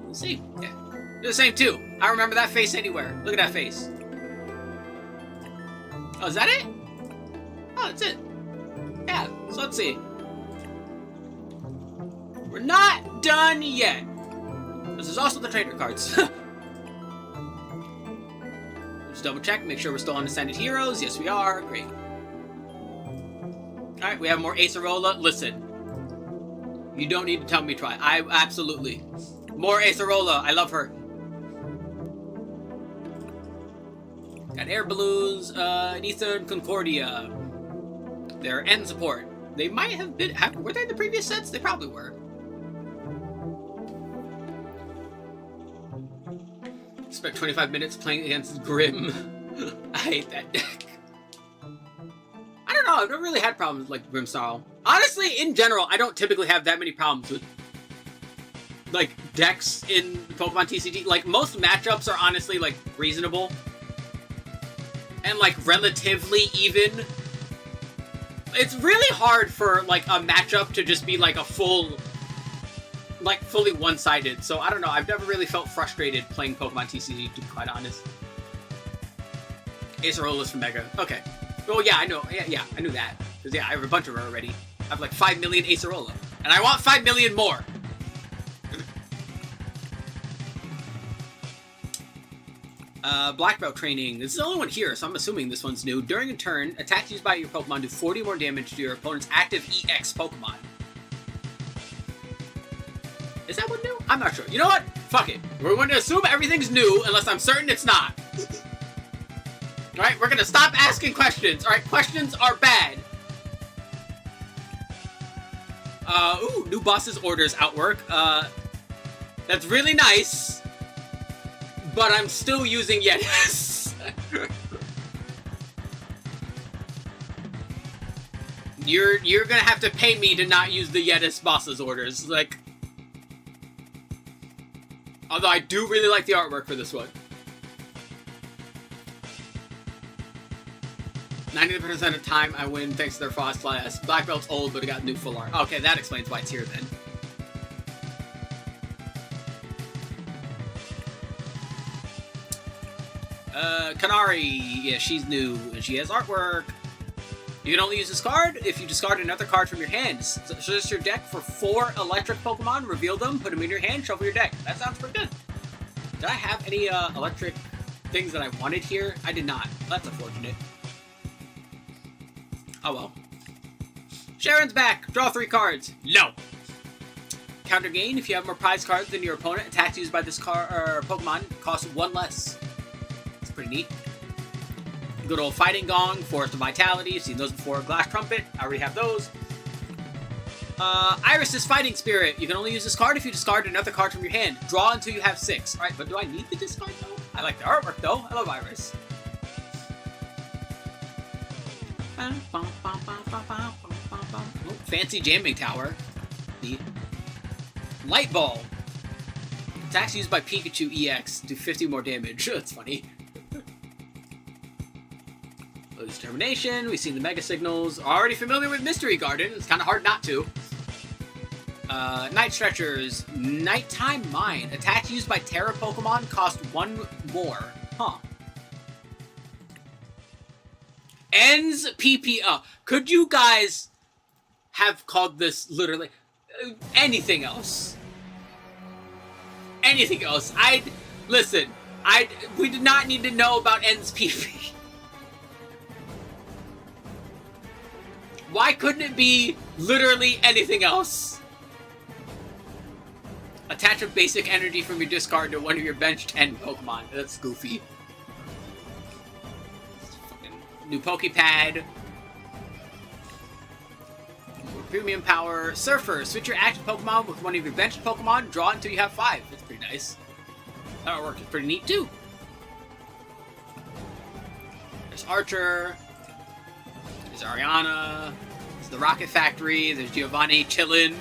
the same. Yeah, they're the same too. I remember that face anywhere. Look at that face. Oh, is that it? Oh, that's it. Yeah, so let's see. We're not done yet. This is also the trainer cards. Let's double check, make sure we're still on Ascended Heroes. Yes, we are. Great. Alright, we have more Acerola. Listen. You don't need to tell me try. I absolutely. More Acerola. I love her. Got air balloons, Ether and Concordia. They're end support. They might have been. Were they in the previous sets? They probably were. Spent 25 minutes playing against Grim. I hate that deck. I don't know. I've never really had problems with, like, Grim style. Honestly, in general, I don't typically have that many problems with, like, decks in Pokemon TCG. Like, most matchups are honestly, like, reasonable. And, like, relatively even. It's really hard for, like, a matchup to just be, like, a full, like, fully one-sided. So, I don't know. I've never really felt frustrated playing Pokemon TCG, to be quite honest. Acerola's from Mega. Okay. Well, yeah, I know. Yeah, I knew that. Because, yeah, I have a bunch of her already. I have, like, 5 million Acerola. And I want 5 million more! Black Belt training. This is the only one here, so I'm assuming this one's new. During a turn, attacks used by your Pokemon do 40 more damage to your opponent's active EX Pokemon. Is that one new? I'm not sure. You know what? Fuck it. We're going to assume everything's new, unless I'm certain it's not. Alright, we're going to stop asking questions. Alright, questions are bad. Ooh, new boss's orders outwork. That's really nice. But I'm still using Yetis. You're gonna have to pay me to not use the Yetis boss's orders. Like, although I do really like the artwork for this one. 90% of the time I win thanks to their Frost class. Black Belt's old, but it got new full art. Okay, that explains why it's here then. Kanari, yeah, she's new, and she has artwork. You can only use this card if you discard another card from your hand. Search your deck for 4 electric Pokemon, reveal them, put them in your hand, shuffle your deck. That sounds pretty good. Did I have any electric things that I wanted here? I did not. That's unfortunate. Oh well. Sharon's back! Draw 3 cards. No! Counter gain, if you have more prize cards than your opponent, attacks used by this Pokemon cost 1 less. Pretty neat. Good old Fighting Gong, Forest of Vitality. You've seen those before. Glass Trumpet. I already have those. Iris's Fighting Spirit. You can only use this card if you discard another card from your hand. Draw until you have 6. Alright, but do I need the discard though? I like the artwork though. I love Iris. Oh, fancy jamming tower. Neat. Light Ball. Attacks used by Pikachu EX do 50 more damage. That's funny. Determination, we've seen the Mega Signals. Already familiar with Mystery Garden, it's kind of hard not to. Night Stretchers, Nighttime Mine. Attack used by Terra Pokemon cost 1 more. Huh. Ends PPO. Could you guys have called this literally anything else? Anything else? Listen, we did not need to know about Ends PP. Why couldn't it be literally anything else? Attach a basic energy from your discard to one of your benched 10 Pokemon. That's goofy. Fucking new Pokepad. More premium power. Surfer. Switch your active Pokemon with one of your benched Pokemon. Draw until you have 5. That's pretty nice. That artwork is pretty neat too. There's Archer. There's Ariana. There's the Rocket Factory. There's Giovanni chillin'.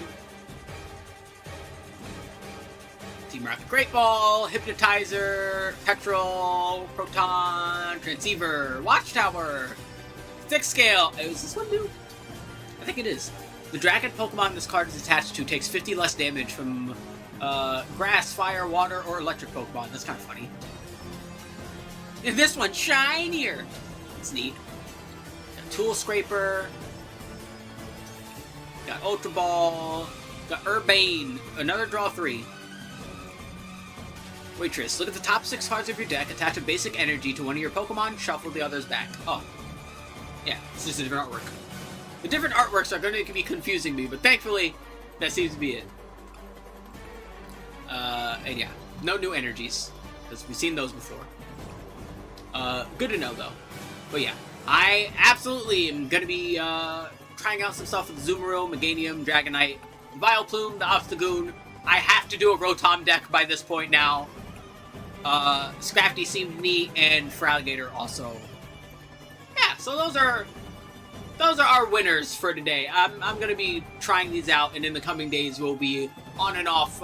Team Rocket Great Ball, Hypnotizer, Petrol, Proton, Transceiver, Watchtower, Thick Scale. Is this one new? I think it is. The Dragon Pokemon this card is attached to takes 50 less damage from Grass, Fire, Water, or Electric Pokemon. That's kind of funny. And this one's shinier. It's neat. Got Tool Scraper. Got Ultra Ball. Got Urbane. Another draw 3. Waitress, look at the top 6 cards of your deck, attach a basic energy to one of your Pokemon, shuffle the others back. Oh. Yeah, it's just a different artwork. The different artworks are going to be confusing me, but thankfully, that seems to be it. And yeah, no new energies, because we've seen those before. Good to know, though. But yeah, I absolutely am going to be trying out some stuff with Zoomeril, Meganium, Dragonite, Vileplume, the Obstagoon. I have to do a Rotom deck by this point now. Scrafty seemed neat, and Feraligatr also. Yeah, so those are our winners for today. I'm gonna be trying these out, and in the coming days we'll be on and off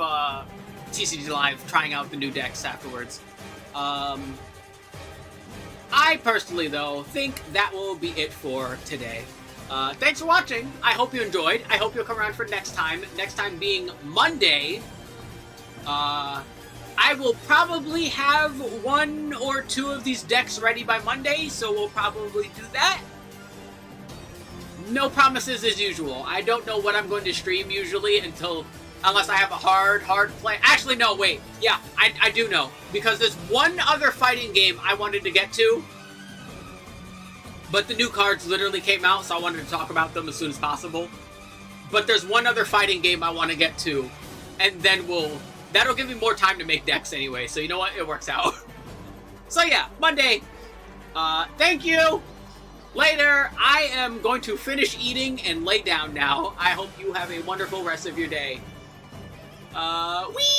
TCG Live trying out the new decks afterwards. I personally, though, think that will be it for today. Thanks for watching. I hope you enjoyed. I hope you'll come around for next time. Next time being Monday. I will probably have 1 or 2 of these decks ready by Monday, so we'll probably do that. No promises as usual. I don't know what I'm going to stream usually unless I have a hard play. Actually, no, wait. Yeah, I do know. Because there's one other fighting game I wanted to get to. But the new cards literally came out, so I wanted to talk about them as soon as possible. But there's one other fighting game I want to get to. And then that'll give me more time to make decks anyway, so you know what? It works out. So yeah, Monday. Thank you. Later. I am going to finish eating and lay down now. I hope you have a wonderful rest of your day. Whee!